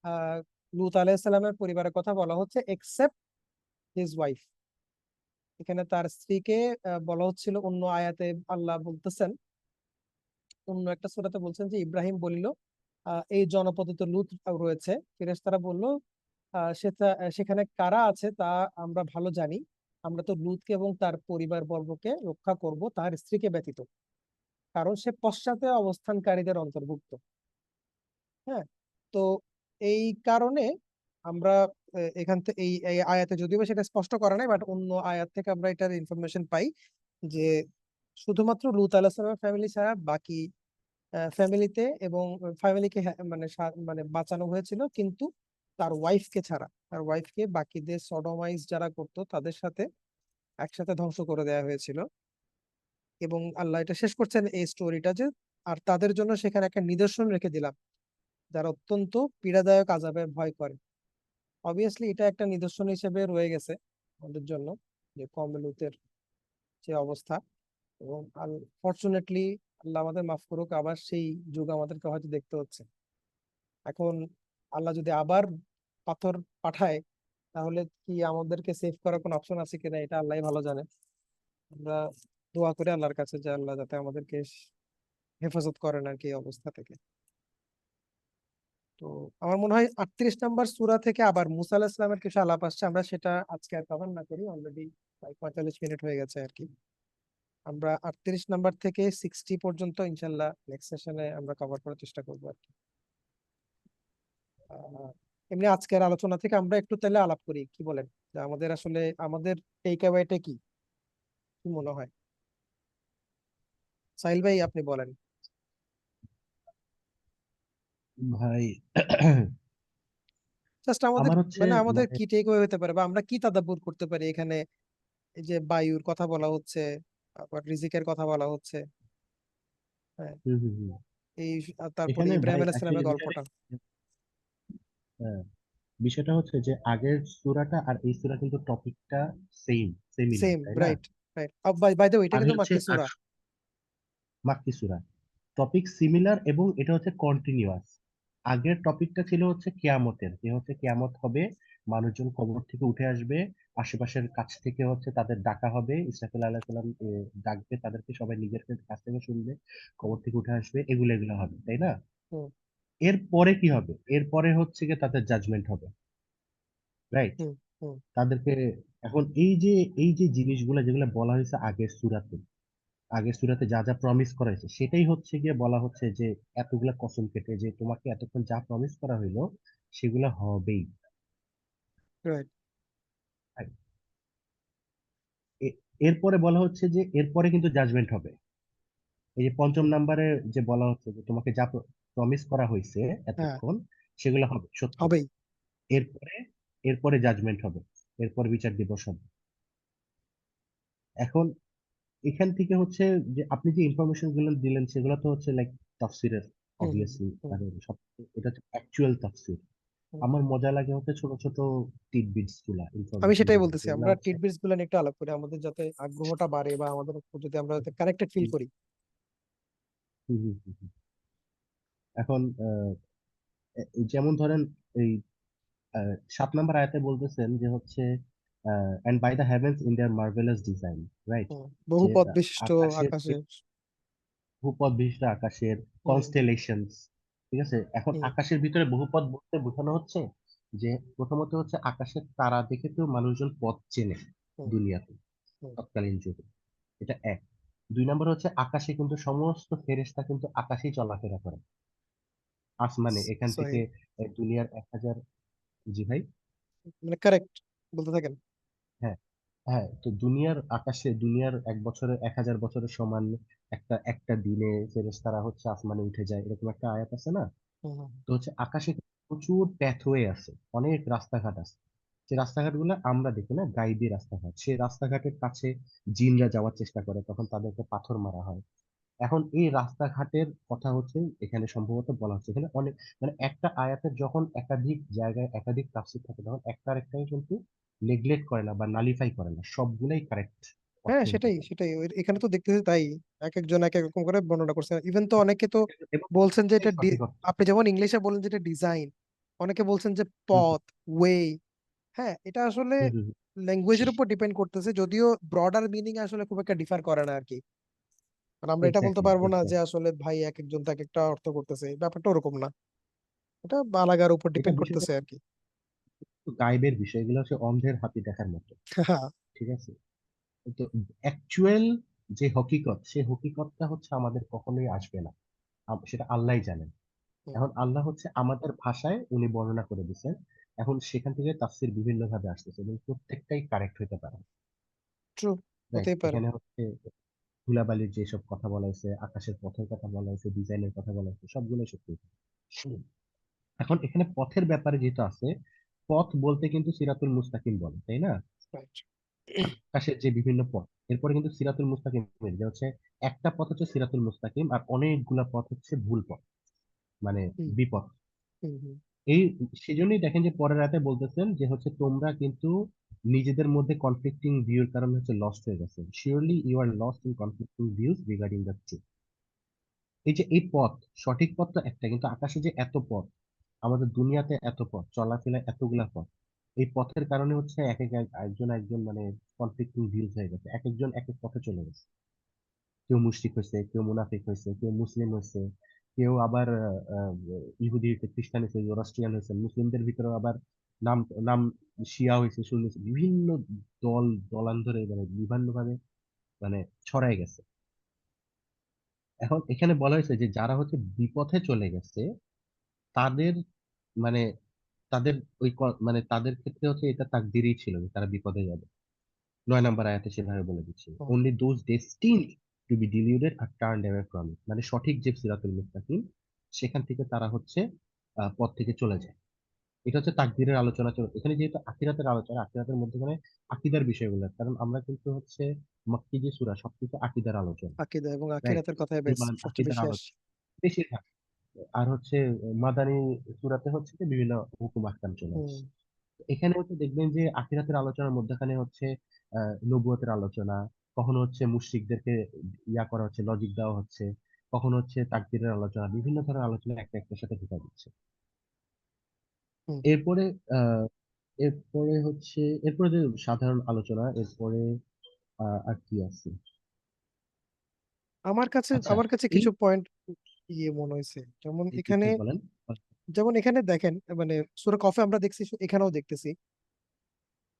আহ লূত আলাইহিস সালামের পরিবারের কথা বলা হচ্ছে, এক্সেপ্ট হিজ ওয়াইফ। এখানে তার স্ত্রীকে বলা হচ্ছিল। অন্য আয়াতে আল্লাহ বলতেছেন, অন্য একটা সূরাতে বলছেন যে ইব্রাহিম বলিল এই জনপদে তো লূত রয়েছে। ফেরেশতারা বলল সেখানে কারা আছে তা আমরা ভালো জানি, আমরা তো লূতকে এবং তার পরিবার বর্গকে রক্ষা করব তার স্ত্রীকে ব্যতীত, কারণ সে পশ্চাতে অবস্থানকারীদের অন্তর্ভুক্ত। হ্যাঁ, তো এই কারণে আমরা এখান থেকে এই আয়াতে যদিও বা সেটা স্পষ্ট করা নাই, বাট অন্য আয়াত থেকে আমরা এটার ইনফরমেশন পাই যে শুধুমাত্র লূত আলাইহিস সালামের ফ্যামিলি ছাড়া বাকি ফ্যামিলিতে এবং ফ্যামিলিকে মানে মানে বাঁচানো হয়েছিল, কিন্তু তার ওয়াইফকে ছাড়া, তার ওয়াইফকে বাকিদের সডমাইজ যারা করতো তাদের সাথে একসাথে ধ্বংস করে দেওয়া হয়েছিল। এবং আল্লাহ এটা শেষ করছেন এই স্টোরিটা যে আর তাদের জন্য সেখানে একটা নিদর্শন রেখে দিলাম, যারা অত্যন্ত পীড়াদায়ক আযাবে ভয় করে। অবভিয়াসলি এটা একটা নিদর্শন হিসেবে রয়ে গেছে আমাদের জন্য, যে কওমে লূতের যে অবস্থা। এবং ফরচুনেটলি আল্লাহ আমাদের মাফ করুক, আবার সেই যুগ আমাদেরকে হয়তো দেখতে হচ্ছে। এখন আল্লাহ যদি আবার পাথর পাঠায়, তাহলে কি আমাদেরকে সেভ করার কোনো অপশন আছে কিনা এটা আল্লাহ ভালো জানে। আমরা দোয়া করি আল্লাহর কাছে যে আল্লাহ যাতে আমাদেরকে হেফাজত করেন আর কি এই অবস্থা থেকে। তো আমার মনে হয় 38 নম্বর সূরা থেকে আবার মুসা আলাহিস সালামের কিছু আলাপ আসছে, আমরা সেটা আজকে আর কভার না করি, অলরেডি প্রায় 45 মিনিট হয়ে গেছে আর কি। আমরা 38 নম্বর থেকে 60 পর্যন্ত ইনশাল্লাহ নেক্সট সেশনে আমরা কভার করার চেষ্টা করবো আর কি। আহ, এমনি আজকের আলোচনা থেকে আমরা একটু তাহলে আলাপ করি, কি বলেন? যে আমাদের আসলে আমাদের টেক অ্যাওয়েটা কি, কি মনে হয়? সাহিল ভাই আপনি বলেন। ভাই জাস্ট আমাদের আমার হচ্ছে মানে আমাদের মানে কি টেক অ্যাওয়ে হতে পারে, বা আমরা কি তাদাব্বুর করতে পারি এখানে? এই যে বায়ুর কথা বলা হচ্ছে, আবার রিজিকের কথা বলা হচ্ছে, হ্যাঁ, হুম, হুম, হুম। এই তারপরে এখানে ইব্রাহিম ভাই আলাইহিস অ্যাকচুয়ালি সালামের বিষয়টা গল্পটা। হ্যাঁ, বিষয়টা হচ্ছে যে আগের সূরাটা আর এই সূরা কিন্তু টপিকটা সেম সিমিলার, সেম, তাই না? Right, right. Bye bye the way, এটা আমি কিন্তু হচ্ছে মাক্কি সূরা। মাক্কি সূরা, টপিক সিমিলার এবং এটা হচ্ছে কন্টিনিউয়াস। আগের টপিকটা ছিল হচ্ছে কিয়ামতের, যে হচ্ছে কিয়ামত হবে, মানুষজন কবর থেকে উঠে আসবে, আশেপাশের কাছ থেকে হচ্ছে তাদের ডাকা হবে, ইসরাফিল আলাইহিস সালাম ডাকবে তাদেরকে, সবাই নিজের কাছ থেকে শুনবে, হুম, কবর থেকে উঠে আসবে, এগুলো এগুলো হবে, তাই না? হুম, এরপরে কি হবে? এরপরে হচ্ছে গিয়ে তাদের জাজমেন্ট হবে, রাইট? হুম, হুম, তাদেরকে এখন এই যে জিনিসগুলো যেগুলো বলা হয়েছে আগের সূরাতে যা যা প্রমিস করা হয়েছে, সেটাই হচ্ছে গিয়ে বলা হচ্ছে যে এতগুলা কসম কেটে যে তোমাকে এতক্ষণ যা প্রমিস করা হইলো সেগুলো হবেই। রাইট। আর এরপরে বলা হচ্ছে যে এরপরে কিন্তু জাজমেন্ট হবে। এই যে পঞ্চম হুম, নাম্বারে যে বলা হচ্ছে যে তোমাকে যা প্রমিস করা হয়েছে হ্যাঁ, এতক্ষণ, সেগুলো হবে সত্য। হবেই। এরপরে এরপরে জাজমেন্ট হবে, এরপরে বিচার দিবস হবে। এখন এখান থেকে হচ্ছে যে আপনি যে ইনফরমেশন গুলো দিলেন সেগুলো তো হচ্ছে লাইক তাফসিরের, হুম, হুম, অবভিয়াসলি হুম, মানে সব, এটা হচ্ছে অ্যাকচুয়াল তাফসির। হুম। আমার মজা লাগে হচ্ছে ছোট ছোট টিডবিটস গুলা, আমি ইনফরমেশন সেটাই গুলা বলতেছি, যেগুলা আমরা হচ্ছে টিডবিটস গুলো নিয়ে একটু আলাপ করি, আমাদের যাতে আগ্রহটা বাড়ে, বা আমাদের যদি আমরা কানেক্টেড ফিল হুম, করি। হুম, হুম, হুম, হুম। এখন যেমন ধরেন এই 7 নম্বর আয়াতে বলতেছেন যে হচ্ছে and by the heavens in their marvellous design, right? Hmm, যে বহুপদ বিশিষ্ট আকাশের আকাশে। ভূপথ বিশিষ্ট আকাশের হুম, কনস্টেলেশনস, ঠিক আছে? এখন হুম, আকাশের ভিতরে বহুপথ বলতে বোঝানো হচ্ছে যে প্রথমত হচ্ছে আকাশের তারা দেখে তো মানুষজন পথ চেনে হুম, দুনিয়াতে হুম। তৎকালীন যুগে, এটা এক। 2 নম্বর হচ্ছে আকাশে কিন্তু সমস্ত ফেরেশতা কিন্তু আকাশেই চলাফেরা করে, আসমানে এখান সহি, থেকে দুনিয়ার 1,000। জি ভাই। মানে কারেক্ট, বলতে থাকেন। হ্যাঁ, হ্যাঁ, তো দুনিয়ার আকাশে দুনিয়ার 1 বছরের 1,000 বছরের সমান একটা একটা দিনে ফেরেশতারা হচ্ছে আসমানে উঠে যায়, এরকম একটা আয়াত আছে না? হুম, হুম, তো হচ্ছে আকাশে প্রচুর প্যাথওয়ে আছে, অনেক রাস্তাঘাট আছে, যে রাস্তাঘাটগুলো আমরা দেখি না, গাইবি রাস্তাঘাট, সেই রাস্তাঘাটের কাছে জিনরা যাওয়ার চেষ্টা করে, তখন তাদেরকে পাথর মারা হয়। এখন এই রাস্তাঘাটের কথা হচ্ছে এখানে সম্ভবত বলা হচ্ছে, এখানে অনেক মানে একটা আয়াতের যখন একাধিক জায়গায় একাধিক তাফসীর থাকে তখন একটা আরেকটাই কিন্তু নেগলেক্ট করে না বা নালিফাই করে না, সবগুলাই কারেক্ট হ্যাঁ, অর্থ হতে সেটাই পারে। সেটাই এখানে তো দেখতেছি তাই। এক একজন এক এক রকম করে বর্ণনা করছে, ইভেন তো অনেকে তো এবং বলছেন যে এটা সঠিক অর্থ। আপনি যেমন ইংলিশে বলেন যেটা ডিজাইন, অনেকে বলছেন যে হুম, পথ, ওয়ে। হ্যাঁ, এটা আসলে হুম, হুম, হুম। ল্যাঙ্গুয়েজের উপর ডিপেন্ড করতেছে, যদিও ব্রডার মিনিং আসলে খুব একটা ডিফার করে না আর কি। আর আমরা এটা বলতে এক্স্যাক্টলি, পারবো না যে এক্স্যাক্টলি। আসলে ভাই এক একজন তো এক একটা অর্থ করতেছে, ব্যাপারটা ওরকম না। এটা বালাগার উপর এটা ডিপেন্ড বিষয়টা করতেছে আর কি। গাইবের বিষয়, এগুলো হচ্ছে অন্ধের হাতি দেখার মতো, ঠিক আছে? তো অ্যাকচুয়াল যে হকিকত, সেই হকিকতটা হচ্ছে আমাদের কখনোই আসবে না, সেটা আল্লাহই জানেন। এখন আল্লাহ হচ্ছে আমাদের ভাষায় উনি বর্ণনা করে দিচ্ছেন, এখন সেখান থেকে তাফসীর বিভিন্ন ভাবে আসতেছে এবং প্রত্যেকটাই কারেক্ট হতে পারে, ট্রু, রাইট? হতেই পারে। এখানে হচ্ছে ধুলাবালির যেসব কথা বলা হয়েছে, আকাশের পথের কথা বলা হয়েছে, ডিজাইনের কথা বলা হয়েছে, সবগুলো সত্যি। হুম। এখন এখানে পথের ব্যাপারে যেহেতু আছে, পথ বলতে কিন্তু সিরাতুল মুস্তাকিম বলে, তাই না? রাইট। আকাশের যে বিভিন্ন পথ, এরপরে কিন্তু সিরাতুল মুস্তাকিম যে হচ্ছে একটা পথ হচ্ছে সিরাতুল মুস্তাকিম, আর অনেকগুলা পথ হচ্ছে ভুল পথ, মানে বিপথ। হুম হুম এই সেজন্যই দেখেন যে পরের রাতে বলতেছেন যে হচ্ছে তোমরা কিন্তু নিজেদের মধ্যে কনফ্লিক্টিং ভিউর কারণে হচ্ছে লস্ট হয়ে গেছে, surely you are lost in conflicting views regarding the truth. এই যে এই পথ, সঠিক পথ তো একটা, কিন্তু আকাশে যে এত পথ, আমাদের দুনিয়াতে এত পথ, চলাফেরা এতগুলা পথ, এই পথের কারণে হচ্ছে এক এক একজন একজন মানে কনফ্লিক্টিং ভিউজ হয়ে গেছে, এক একজন এক এক পথে চলে গেছে। কেউ মুশরিক হয়েছে, কেউ মুনাফিক হয়েছে, কেউ মুসলিম হয়েছে, কেউ আবার ইহুদি হয়েছে, খ্রিস্টান হয়েছে, জোরাস্ট্রিয়ান হয়েছে, মুসলিমদের ভিতরে আবার নাম নাম শিয়া হয়েছে, সুন্নি হয়েছে, বিভিন্ন দল দলান্তরে মানে বিভিন্ন ভাবে মানে ছড়াই গেছে। এখন এখানে বলা হয়েছে যে যারা হচ্ছে বিপথে চলে গেছে তাদের মানে তাদের ওই মানে তাদের ক্ষেত্রে হচ্ছে এটা তাকদিরই ছিল যে তারা বিপদে যাবে। 9 নম্বর আয়াতে সেভাবে বলে দিচ্ছে, hmm only those destined to be deluded are turned away from it, মানে সঠিক যে সিরাতুল মুস্তাকিম সেখান থেকে তারা হচ্ছে পথ থেকে চলে যায়। এটা হচ্ছে তাকদীরের আলোচনা চলে এখানে, যেহেতু আখিরাতের আলোচনা, আখিরাতের মধ্যে আকিদার বিষয়গুলো, কারণ আমরা কিন্তু হচ্ছে মক্কি যে সূরা সবকিছু আকিদার আলোচনা, আকিদা এবং রাইট? আখিরাতের কথাই বেশ ইমান সবচেয়ে আকিদার বেশি আসে। আলোচনা বেশিরভাগ। আর হচ্ছে মাদানী সূরাতে হচ্ছে যে বিভিন্ন হুকুম আহকাম চলে হুম আসে। এখানে হচ্ছে দেখবেন যে আখিরাতের আলোচনার মধ্যখানে হচ্ছে নবুয়তের আলোচনা, কখনো হচ্ছে মুশরিকদেরকে ইয়া করা হচ্ছে, লজিক দেওয়া হচ্ছে, কখনো হচ্ছে তাকদীরের আলোচনা, বিভিন্ন ধরনের আলোচনা একটা একটার সাথে ঢুকা দিচ্ছে। হুম এরপরে আহ এরপরে হচ্ছে এরপরে যে সাধারণ আলোচনা, এরপরে আর কি আছে? আচ্ছা, আমার কাছে এই কিছু পয়েন্ট মনে হয়েছে, যেমন জি, জি, এখানে, ভাই বলেন। দেখেন মানে সূরা কফে আমরা দেখছি, এখানেও দেখতেছি,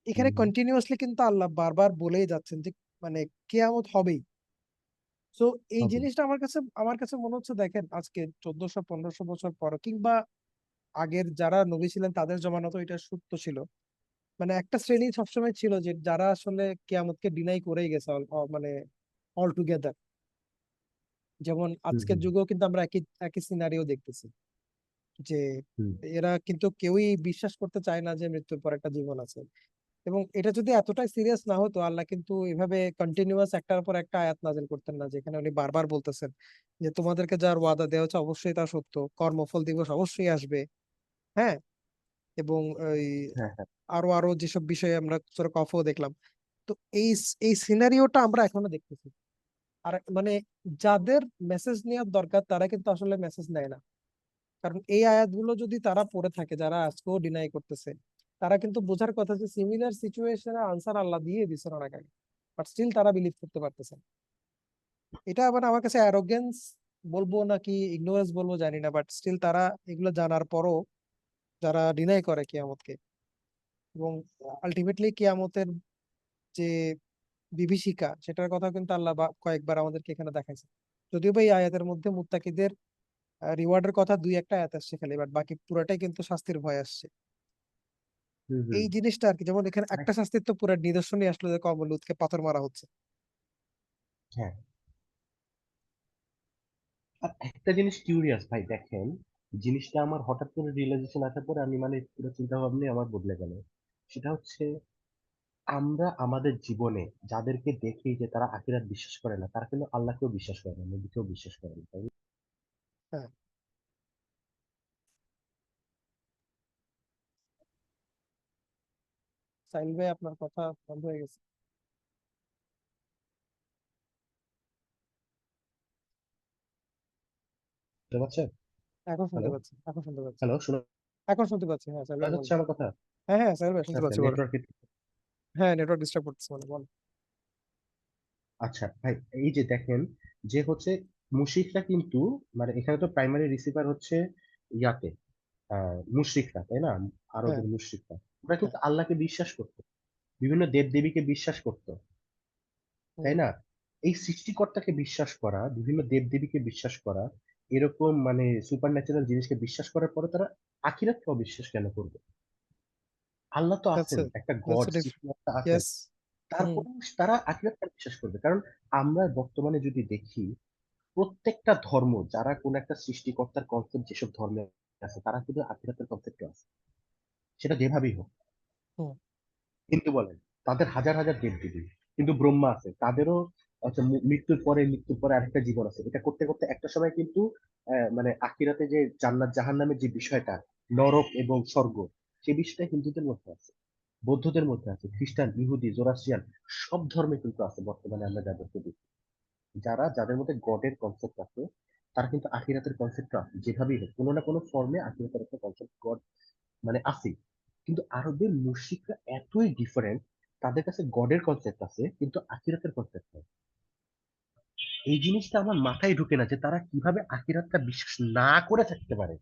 এখানে হুম, কন্টিনিউয়াসলি কিন্তু আল্লাহ বারবার বলেই যাচ্ছেন যে মানে কিয়ামত হবেই। তো এই হবে। জিনিসটা আমার কাছে মনে হচ্ছে, দেখেন আজকে 1400-1500 বছর পর, কিংবা আগের যারা নবী ছিলেন তাদের জমানাতেও এটা সত্য ছিল। মানে একটা শ্রেণী সবসময় ছিল যে যারা আসলে কিয়ামতকে ডিনাই করেই গেছে, মানে অল টুগেদার। যেমন হুম, আজকের হুম, যুগেও কিন্তু আমরা একই একই সিনারিও দেখতেছি, যে হুম, এরা কিন্তু কেউই বিশ্বাস করতে চায় না যে মৃত্যুর পর একটা জীবন আছে। এবং এটা যদি এতটাই সিরিয়াস না হতো, আল্লাহ কিন্তু এভাবে কন্টিনিউয়াস একটার পর একটা আয়াত নাযিল করতেন না, যেখানে উনি বারবার বলতেছেন যে তোমাদেরকে যার ওয়াদা দেওয়া হচ্ছে অবশ্যই তা সত্য, কর্মফল দিবস অবশ্যই আসবে। হ্যাঁ, এবং ওই হ্যাঁ, হ্যাঁ, আরো আরো যেসব বিষয়ে আমরা সূরা কফও দেখলাম। তো এই এই সিনারিওটা আমরা এখনো দেখতেছি। আর মানে যাদের মেসেজ নেওয়ার দরকার তারা কিন্তু আসলে মেসেজ নেয় না। কারণ এই আয়াতগুলো যদি তারা পড়ে থাকে, যারা আজকেও ডিনাই করতেছে, তারা কিন্তু বোঝার কথা যে সিমিলার সিচুয়েশনের আনসার আল্লাহ দিয়ে দিচ্ছেন অনেক আগে, বাট স্টিল তারা বিলিভ করতে পারতেছে না। এটা আবার আমার কাছে অ্যারোগেন্স বলবো নাকি ইগনোরেন্স বলবো জানি না, বাট স্টিল তারা এগুলো জানার পরও যারা ডিনাই করে কিয়ামতকে, এবং আলটিমেটলি কিয়ামতের যে বিভীষিকা সেটার কথা কিন্তু আল্লাহ কয়েকবার আমাদেরকে এখানে দেখাইছে। যদিও বা এই আয়াতের মধ্যে মুত্তাকিদের রিওয়ার্ডের কথা দুই একটা আয়াত আসছে খালি, বাট বাকি পুরাটাই কিন্তু শাস্তির ভয় আসছে। হুম, হুম, এই জিনিসটা আর কি, যেমন এখানে একটা শাস্তির তো পুরো নিদর্শনই আসলো যে কওম লুতকে পাথর মারা হচ্ছে। হ্যাঁ। আর একটা জিনিস কিউরিয়াস ভাই, দেখেন জিনিসটা আমার হঠাৎ করে রিয়েলাইজেশন আসার পরে আমি মানে পুরো চিন্তা ভাবনাই আমার বদলে গেল। সেটা হচ্ছে আমরা আমাদের জীবনে যাদেরকে দেখি যে তারা আখিরাত বিশ্বাস করে না, তারা কিন্তু আল্লাহকেও বিশ্বাস করে না, নবীকেও বিশ্বাস করে না, তাই না? হ্যাঁ, সাইল ভাই আপনার কথা বন্ধ হয়ে গেছে। বুঝতে পারছেন? এখন শুনতে হ্যালো, পাচ্ছি, এখন শুনতে পাচ্ছি। হ্যালো, শোনা এখন শুনতে পাচ্ছি, হ্যাঁ সাইল ভাই যাচ্ছে বলেন। আমার কথা? হ্যাঁ হ্যাঁ সাইল ভাই শুনতে আচ্ছা, পাচ্ছি, বলেন। নেটওয়ার্ক। হ্যাঁ, নেটওয়ার্ক ডিস্টার্ব করতেছে মানে, বলেন। আচ্ছা ভাই, এই যে দেখেন যে হচ্ছে মুশরিকরা কিন্তু মানে এখানে তো প্রাইমারি রিসিভার হচ্ছে ইয়াতে মুশরিকরা, তাই না? হ্যাঁ আরবের মুশরিকরা ওরা হ্যাঁ। কিন্তু আল্লাহকে বিশ্বাস করতো, বিভিন্ন দেব দেবীকে বিশ্বাস করতো, হুম, তাই না? এই সৃষ্টিকর্তাকে বিশ্বাস করা, বিভিন্ন দেব দেবীকে বিশ্বাস করা, এরকম মানে সুপার ন্যাচারাল জিনিসকে বিশ্বাস করার পরে তারা আখিরাতকে অবিশ্বাস কেন করবে? আল্লাহ তো দ্যাটস আছেন, ইট, একটা দ্যাটস গড, ইট। সৃষ্টিকর্তা আছেন, ইয়েস। হুম তারপরে তারা আখিরাতকে বিশ্বাস করবে। কারণ আমরা বর্তমানে যদি দেখি প্রত্যেকটা ধর্ম, যারা কোন একটা সৃষ্টিকর্তার কনসেপ্ট যেসব ধর্মে আছে, তারা কিন্তু আখিরাতের কনসেপ্ট আছে, সেটা যেভাবেই হোক। হুম হিন্দু বলেন, তাদের হাজার হাজার দেবদেবী, কিন্তু ব্রহ্মা আছে, তাদেরও আচ্ছা, মৃত্যুর পরে আরেকটা জীবন আছে, এটা করতে করতে একটা সময় কিন্তু মানে আখিরাতে যে জান্নাত জাহান্নামের যে বিষয়টা, নরক এবং স্বর্গ, সেই বিষয়টা হিন্দুদের মধ্যে আছে, বৌদ্ধদের মধ্যে আছে, খ্রিস্টান, ইহুদি, জোরাস্ট্রিয়ান, সব ধর্মে কিন্তু আছে বর্তমানে আমরা যাদেরকে দেখি। যাদের মধ্যে গডের কনসেপ্ট আছে, তারা কিন্তু আখিরাতের কনসেপ্ট আছে, যেভাবেই হোক কোনো না কোনো ফর্মে আখিরাতের একটা কনসেপ্ট গড মানে আছে। কিন্তু আরবের মুশরিকরা এতই ডিফারেন্ট, তাদের কাছে গডের কনসেপ্ট আছে কিন্তু আখিরাতের কনসেপ্ট নেই। এই জিনিসটা আমার মাথায় ঢুকে না যে তারা কিভাবে আখিরাতটা বিশ্বাস না করে থাকতে পারে।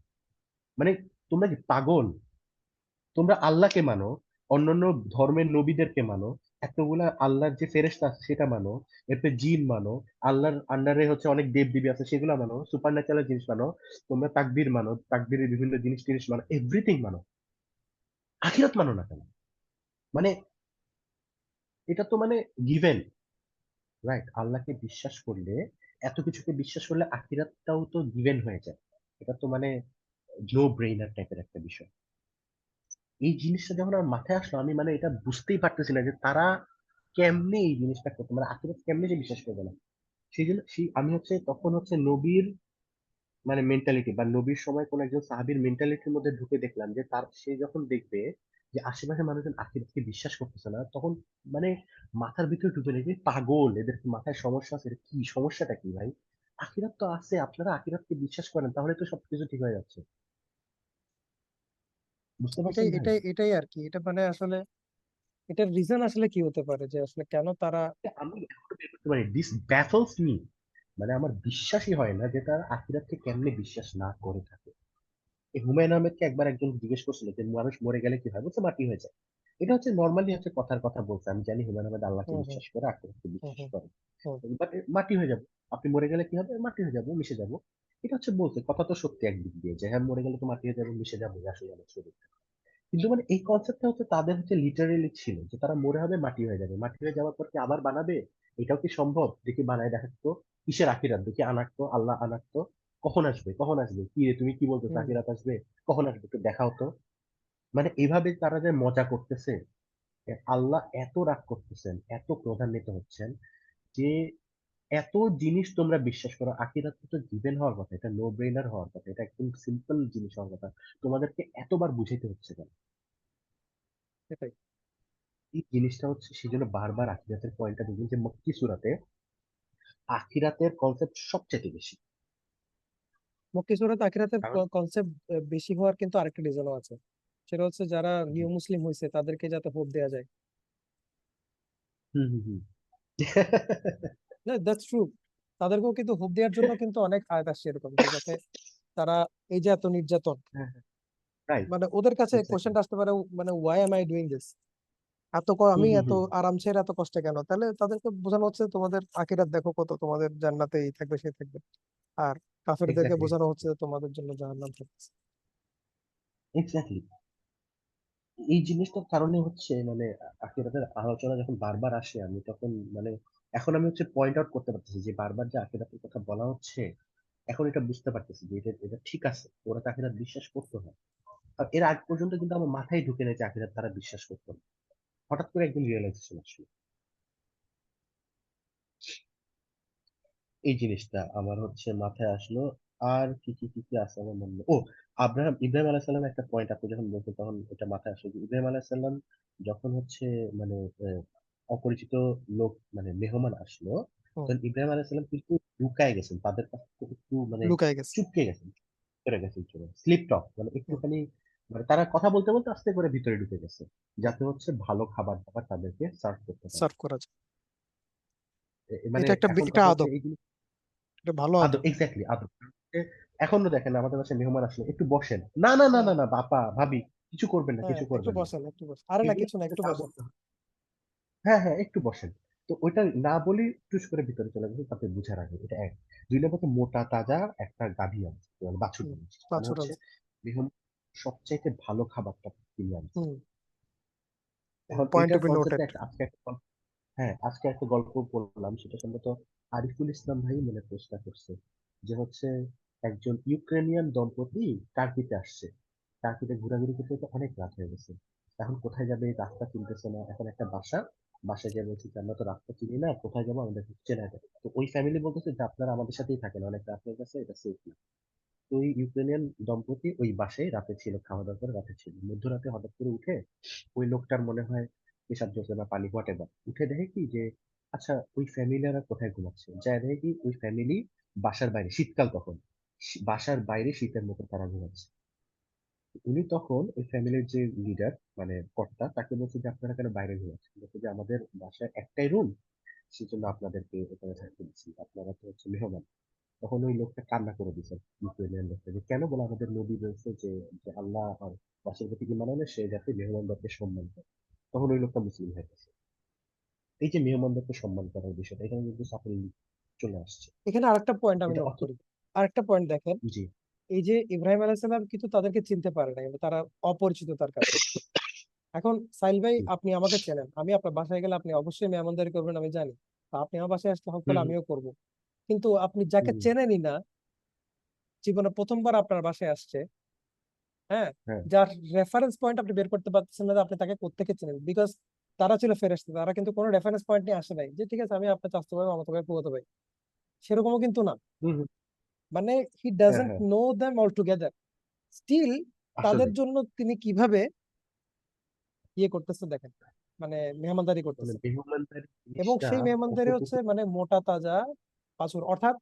মানে তোমরা কি পাগল? তোমরা আল্লাহকে মানো, অন্যান্য ধর্মের নবীদেরকে মানো, এতগুলা আল্লাহর যে ফেরেশতা আছে সেটা মানো, এরপর জিন মানো, আল্লাহর আন্ডারে হচ্ছে অনেক দেব দেবী আছে সেগুলো মানো, সুপার ন্যাচারাল জিনিস মানো, তোমরা তাকবীর মানো, তাকবীরের বিভিন্ন জিনিস টিনিস মানো, এভরিথিং মানো, আখিরাত মানো না কেন? মানে এটা তো মানে গিভেন, রাইট? আল্লাহকে বিশ্বাস করলে, এত কিছুকে বিশ্বাস করলে আখিরাতটাও তো গিভেন হয়ে যায়। এটা তো মানে নো ব্রেইনার টাইপের একটা বিষয়। এই জিনিসটা যখন আমার মাথায় আসলো, আমি মানে এটা বুঝতেই পারতেছি না যে তারা কেমনে এই জিনিসটা করতে, মানে আখিরাত কেমনে যে বিশ্বাস করবে না। সেই জন্য আমি হচ্ছে তখন হচ্ছে নবীর মানে মেন্টালিটি বা নবীর সময় কোন একজন সাহাবীর মেন্টালিটির মধ্যে ঢুকে দেখলাম যে সে যখন দেখবে যে আশেপাশে মানুষজন আখিরাতকে বিশ্বাস করতেছে না, তখন মানে মাথার ভিতরে ঢুকে নেবে পাগল, এদের কি মাথায় সমস্যা আছে, এদের কি সমস্যাটা কি ভাই? আখিরাত তো আছে, আপনারা আখিরাতকে বিশ্বাস করেন, তাহলে তো সবকিছু ঠিক হয়ে যাচ্ছে। বুঝতে এটাই পারছেন ভাই? এটাই এটাই আর কি, এটা মানে আসলে এটার রিজন আসলে কি হতে পারে যে আসলে কেন তারা। আমি এখনো বের করতে পারি, দিস ব্যাফলস মি। মানে আমার বিশ্বাসই হয় না যে তারা আখিরাতকে কেমনে বিশ্বাস না করে থাকে। এই হুমায়ুন আহমেদকে একবার একজন জিজ্ঞেস করছিল যে মানুষ মরে গেলে কি হয়, বলছে মাটি হয়ে যায়। এটা হচ্ছে নর্মালি হচ্ছে কথার কথা বলছে, আমি জানি হুমায়ুন আহমেদ আল্লাহকে হুম হুম বিশ্বাস করে, আখিরাতকে হুম বিশ্বাস হুম করে, হুম। বাট মাটি হয়ে যাবো। আপনি মরে গেলে কি হবে? মাটি হয়ে যাবো, মিশে যাবো। এটা হচ্ছে বলছে, কথা তো সত্যি একদিক দিয়ে যে হ্যাঁ মরে গেলে তো মাটি হয়ে যাবো, মিশে যাবো, আসলে আমার শরীর। কিন্তু মানে এই কনসেপ্টটা হচ্ছে তাদের হচ্ছে লিটারেলি ছিল যে তারা মরে হবে, মাটি হয়ে যাবে, মাটি হয়ে যাওয়ার পর কি আবার বানাবে? এটাও কি সম্ভব? দেখি বানায় দেখাতো। কিসের আখিরাত? দেখি আনাকতো, আল্লাহ আনাকতো। কখন আসবে, কখন আসবে? কি রে তুমি কি বলতেছো, হুম। আখিরাত আসবে? কখন আসবে একটু দেখাও তো। মানে এভাবে তারা যে মজা করতেছে, আল্লাহ এত রাগ করতেছেন, এত ক্রোধান্বিত হচ্ছেন যে এত জিনিস তোমরা বিশ্বাস করো, আখিরাত তো গিভেন হওয়ার কথা, এটা নো ব্রেইনার হওয়ার কথা, এটা একদম সিম্পল জিনিস হওয়ার কথা, তোমাদেরকে এতবার বুঝাইতে হচ্ছে কেন? সেটাই। এই জিনিসটা হচ্ছে সেই জন্য বারবার আখিরাতের পয়েন্টটা দেখবেন যে মক্কি সূরাতে আখিরাতের কনসেপ্ট সবচেয়ে বেশি। মক্কি সূরাতে আখিরাতের কারণ কনসেপ্ট বেশি হওয়ার কিন্তু আরেকটা রিজনও আছে। সেটা হচ্ছে যারা জি। নিউ মুসলিম হয়েছে তাদেরকে যাতে হোপ দেওয়া যায়। হুম হুম হুম। না, দ্যাটস ট্রু। তাদেরকেও কিন্তু হোপ দেওয়ার জন্য কিন্তু অনেক আয়াত আসছে এরকম যে যাতে তারা, এই যে এত নির্যাতন, রাইট। মানে ওদের কাছে এক্স্যাক্টলি। কোশ্চেনটা আসতে পারে, মানে why am I doing this, hmm আমি হুম এত হুম। আরাম ছেড়ে এত কষ্টে কেন? তাহলে তাদেরকে বোঝানো হচ্ছে তোমাদের আখিরাত দেখো কত, তোমাদের জান্নাতে এই থাকবে সেই থাকবে। আর কাফেরদেরকে এক্স্যাক্টলি। বোঝানো হচ্ছে যে তোমাদের জন্য জাহান্নাম থাকছে। এক্স্যাক্টলি। এই জিনিসটার কারণে হচ্ছে মানে আখিরাতের আলোচনা যখন বারবার আসে, আমি তখন মানে এখন আমি হচ্ছে পয়েন্ট আউট করতে পারতেছি যে বারবার যে আখিরাতের কথা বলা হচ্ছে, এখন এটা বুঝতে পারতেছি যে এটা এটা ঠিক আছে, ওরা তো আখিরাত বিশ্বাস করতো না। আর এর আগ পর্যন্ত কিন্তু আমার মাথায় ঢুকে নেই যে আখিরাত তারা বিশ্বাস করতো না। হঠাৎ করে একদিন রিয়েলাইজেশন আসলো। এই জিনিসটা আমার হচ্ছে মাথায় আসলো। আর কি আছে আমার মনে নেই। ও, ইব্রাহিম আলাইহিস সালাম একটা পয়েন্ট আপনি যখন বলছেন তখন এটা মাথায় আসলো যে ইব্রাহিম আলাইহিস সালাম যখন হচ্ছে মানে অপরিচিত লোক মানে মেহমান আসলো, হুম। তখন ইব্রাহিম আলাইহিস সালাম কিন্তু লুকায় গেছেন, তাদের কাছ থেকে একটু মানে লুকায় গেছে। চুপকে গেছেন, চলে গেছেন, চলে স্লিপ টক মানে হুম। একটুখানি, মানে তারা কথা বলতে বলতে আস্তে করে ভিতরে ঢুকে গেছে, যাতে হচ্ছে ভালো খাবার দাবার তাদেরকে সার্ভ করতে পারে। সার্ভ করা যায়। মানে এটা একটা এখন এটা কথা হচ্ছে আদব, এই জিনিস এটা ভালো আদর, আদব। এক্স্যাক্টলি আদর। এখনো দেখেন আমাদের বাসায় মেহমান আসলে একটু বসেন, না না না হ্যাঁ না না বাপা ভাবি কিছু করবেন না, হ্যাঁ, কিছু একটু করবেন না, বসেন, একটু বসেন, আরে না এগুলো কিছু না, হচ্ছে একটু তা বসেন। বলতে হবে। হ্যাঁ হ্যাঁ একটু বসেন। তো ওইটা না বলি টুস করে ভিতরে চলে গেছে, তাতে বুঝার আগে, এটা এক। দুই নম্বর হচ্ছে মোটা তাজা একটা গাভী আনছে, মানে বাছুর হুম। আনছে, মানে পাঁচশো হচ্ছে রানছে। মেহমান সবচাইতে ভালো খাবারটা কিনে আনছে। হুম। এখন পয়েন্ট টু এটার বি কনসেপ্টে নোটেড। হ্যাঁ আজকে একটা গল্প বললাম, সেটা সম্ভবত আরিফুল ইসলাম ভাই মনে পোস্টটা করছে, যে হচ্ছে একজন ইউক্রেনিয়ান দম্পতি টার্কিতে আসছে, টার্কিতে ঘোরাঘুরি করতে করতে অনেক রাত হয়ে গেছে, এখন কোথায় যাবে রাস্তা চিনতেছে না, এখন একটা বাসা বাসায় গিয়ে বলছি যে আমরা তো রাস্তা চিনি না, কোথায় যাবো আমাদের চেনা যাবে। তো ওই ফ্যামিলি বলতেছে যে আপনারা আমাদের সাথেই থাকেন, অনেক রাতের কাছে এটা সেফ না। তো ওই ইউক্রেনিয়ান দম্পতি ওই বাসায় রাতে ছিল, খাওয়া দাওয়া করে রাতে ছিল। মধ্যরাতে হঠাৎ করে উঠে ওই লোকটার মনে হয় পেশাব জমছে বা পানি হোয়াট এভার, উঠে দেখে কি যে আচ্ছা ওই ফ্যামিলিরা কোথায় ঘুমাচ্ছে, যা দেখে কি ওই ফ্যামিলি বাসার বাইরে, শীতকাল তখন, বাসার বাইরে শীতের মতো তারা ঘুমাচ্ছে। উনি তখন ওই ফ্যামিলির যে লিডার মানে কর্তা তাকে বলছে যে আপনারা কেন বাইরে ঘুমাচ্ছেন, বলছে যে আমাদের বাসায় একটাই রুম, সেজন্য আপনাদেরকে এখানে থাকতে দিচ্ছি, আপনারা তো হচ্ছে মেহমান। তখন ওই লোকটা কান্না করে দিয়েছে, ইউক্রেনিয়ান লোকটা, যে কেন বলে আমাদের নবী বলছে যে যে আল্লাহ আর রাসূলের প্রতি ঈমান আনলে সে যাতে মেহমানদেরকে সম্মান করে। তখন ওই লোকটা মুসলিম হয়ে গেছে। এই যে মেহমানদেরকে সম্মান করার বিষয়টা এখানে কিন্তু সাফল্য চলে আসছে। এখানে আরেকটা পয়েন্ট আমি এটা নোট অত করি, আরেকটা পয়েন্ট দেখেন। জি। এই যে ইব্রাহিম আলাইহিস সালাম কিন্তু তাদেরকে চিনতে পারে নাই, তারা অপরিচিত তার কাছে। এখন সাইল ভাই, হুম আপনি আমাকে চেনেন, আমি আপনার বাসায় গেলে আপনি অবশ্যই মেহমানদারি করবেন, আমি জানি। তা আপনি আমার বাসায় আসলে হক হুম করলে আমিও করব। কিন্তু আপনি যাকে হুম, চেনেনই না, জীবনে প্রথমবার আপনার বাসায় আসছে, হ্যাঁ, হ্যাঁ যার রেফারেন্স পয়েন্ট আপনি বের করতে পারতেছেন না যে আপনি তাকে কোত্থেকে চেনেন, বিকজ তারা ছিল ফেরেশতা, তারা কিন্তু কোনো রেফারেন্স পয়েন্ট নিয়ে আসে নাই যে ঠিক আছে আমি আপনার চাচাতো ভাই, মামাতো ভাই, ফুফাতো ভাই। সেরকমও কিন্তু না। হুম হুম, মানে হি হ্যাঁ ডাজন্ট হ্যাঁ know them all together. Still তাদের আসলে জন্য তিনি কিভাবে ইয়ে করতেছে দেখেন, মানে মেহমানদারি মানে করতেছে। মেহমানদারি এবং জিনিসটা সেই মেহমানদারি হচ্ছে কতটুকু মানে মোটা তাজা পাঁচুর, অর্থাৎ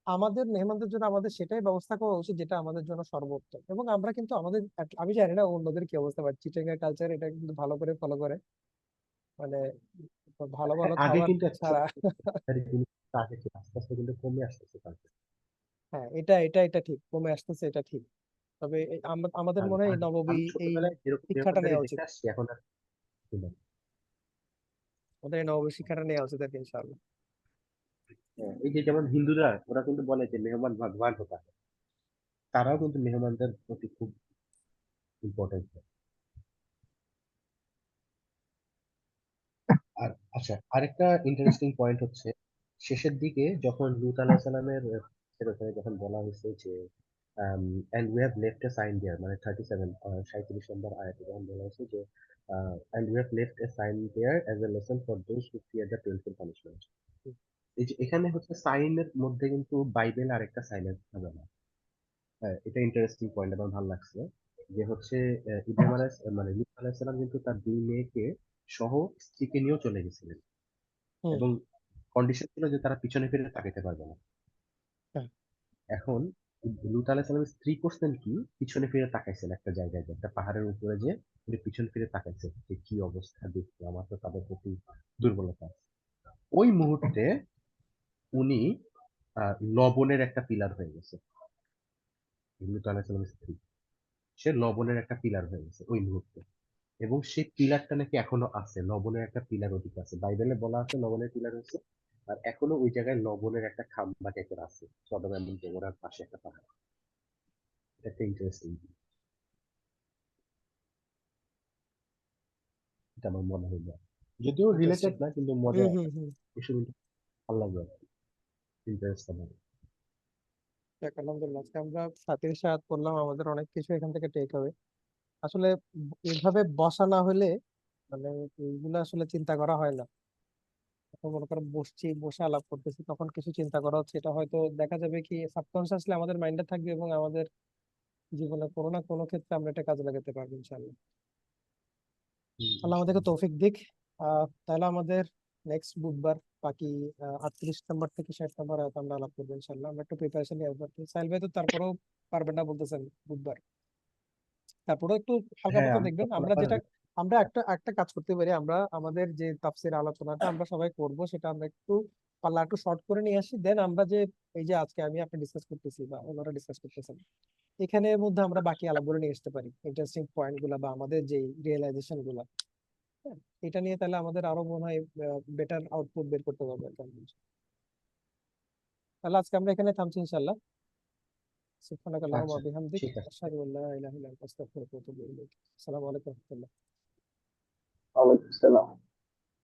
আমাদের মেহমানদের জন্য আমাদের সেটাই ব্যবস্থা করা উচিত যেটা আমাদের জন্য সর্বোত্তম। এবং আমরা কিন্তু আমাদের, আমি জানি না অন্যদের কি অবস্থা, বাট চিটাগাং এর কালচার এটা কিন্তু ভালো করে ফলো করে, মানে ভালো হ্যাঁ, ভালো আগে খাবার কিন্তু একটা ছাড়া। সময় মেহমানদারি জিনিসটা আগে ছিল, আস্তে আস্তে কিন্তু কমে আসতেছে কালচার। হ্যাঁ, এটা ঠিক কমে আসতেছে, এটা ঠিক। তবে আমাদের আর মনে হয় আর এই নববী আমি এই ছোটবেলায় যেরকম শিক্ষাটা মেহমানদারি নেওয়া উচিত। দেখে আসছি এখন আর ছিল না। আমাদের এই নববী শিক্ষাটা নেওয়া উচিত আর কি, ইনশাআল্লাহ। হ্যাঁ, এই যে যেমন হিন্দুরা ওরা কিন্তু বলে যে মেহমান ভগবান হতা है, তারাও কিন্তু মেহমানদের প্রতি খুব ইম্পর্টেন্ট। আর আচ্ছা, আরেকটা ইন্টারেস্টিং পয়েন্ট হচ্ছে শেষের দিকে যখন লূত আলাইহিস সালামের ওখানে যখন বলা হয়েছে যে and we have left a sign there, মানে 37 37 নম্বর আয়াতে যখন বলা হয়েছে যে and we have left a sign there as a lesson for those who fear the painful punishment. এই যে এখানে হচ্ছে সাইনের মধ্যে কিন্তু বাইবেল আর একটা সাইনের থাকে না। হ্যাঁ, এটা ইন্টারেস্টিং পয়েন্ট, আমার ভালো লাগছে যে হচ্ছে ইব্রাহিম আলাইহিস মানে লূত আলাইহিস সালাম কিন্তু তার দুই মেয়েকে সহ স্ত্রীকে নিয়েও চলে গেছিলেন, হুম। এবং কন্ডিশন ছিল যে তারা পিছনে ফিরে তাকাতে পারবে না। হ্যাঁ, এখন লূত আলাইহিস সালামের স্ত্রী করছেন কি, পিছনে ফিরে তাকাইছেন একটা জায়গায়, যে একটা পাহাড়ের উপরে, যে উনি পিছনে ফিরে তাকাইছেন যে কি অবস্থা দেখতে, আমার তো তাদের প্রতি দুর্বলতা আছে। ওই মুহূর্তে উনি লবণের একটা পিলার হয়ে গেছে। লূত আলাইহিস সালামের স্ত্রী, সে লবণের একটা পিলার হয়ে গেছে ওই মুহূর্তে। এবং সেই পিলারটা নাকি এখনো আছে, লবণের একটা পিলার ওদিকে আছে, বাইবেলে বলা আছে লবণের পিলার হচ্ছে। আর এখনো ওই জায়গায় লবণের একটা খাম্বা টাইপের আছে, সদম এবং গেমোরার পাশে একটা পাহাড়। এটা একটা ইন্টারেস্টিং, এটা আমার মনে হইলো, যদিও ইন্টারেস্টিং। রিলেটেড না কিন্তু হুম মজা, হুম হুম। এসব ভালো লাগবে আর কি, ইন্টারেস্ট লাগে। যাক, আলহামদুলিল্লাহ, আজকে আমরা সাতির সাথ করলাম, আমাদের অনেক কিছু এখান থেকে টেক হবে। আসলে এইভাবে বসা না হলে, মানে এইগুলো আসলে চিন্তা করা হয় না। এখন মনে করেন বসছি, বসে আলাপ করতেছি, তখন কিছু চিন্তা করা হচ্ছে, এটা হয়তো দেখা যাবে কি সাবকনসিয়াসলি আমাদের মাইন্ডে থাকবে, এবং আমাদের জীবনে কোনো না কোনো ক্ষেত্রে আমরা এটা কাজে লাগাতে পারবো, ইনশাআল্লাহ। আল্লাহ আমাদেরকে ইনশাআল্লাহ। তৌফিক দিক। তাহলে আমাদের নেক্সট বুধবার বাকি 38 নম্বর থেকে 60 নম্বর আয়াত আমরা আলাপ করবো, ইনশাআল্লাহ। আমরা একটু প্রিপারেশন নিয়ে আসবো আর কি। সাইল ভাই তো তারপরেও পারবেন না বলতেছেন বুধবার, তারপরে একটু হালকা হ্যাঁ পাতলা আমি দেখবেন। তখন আমরা আবার যেটা, আমরা একটা একটা কাজ করতে পারি, আমরা আমাদের যে তাফসীর আলোচনাটা আমরা সবাই করব, সেটা আমরা একটু পাল্লা একটু শর্ট করে নিয়ে আসি। দেন আমরা যে এই যে আজকে আমি আপনি ডিসকাস করতেছি বা ওনারা ডিসকাস করতেছেন, এখানের মধ্যে আমরা বাকি আলাপগুলো নিয়ে আসতে পারি, ইন্টারেস্টিং পয়েন্ট গুলা বা আমাদের যে রিয়েলাইজেশন গুলা। হ্যাঁ, এটা নিয়ে তাহলে আমাদের আরো মনে হয় বেটার আউটপুট বের করতে পারবো আর কি। তাহলে আজকে আমরা এখানে থামছি, ইনশাআল্লাহ। সুবহানাকা আল্লাহুম্মা আচ্ছা, ওয়া বিহামদিক, ঠিক আছে। আশহাদু আল্লা ইলাহা ইল্লা আনতা, আস্তাগফিরুকা ওয়া আতুবু ইলাইক। আসসালামু আলাইকুম ওয়া রাহমাতুল্লাহ। ওয়ালাইকুম আসসালাম।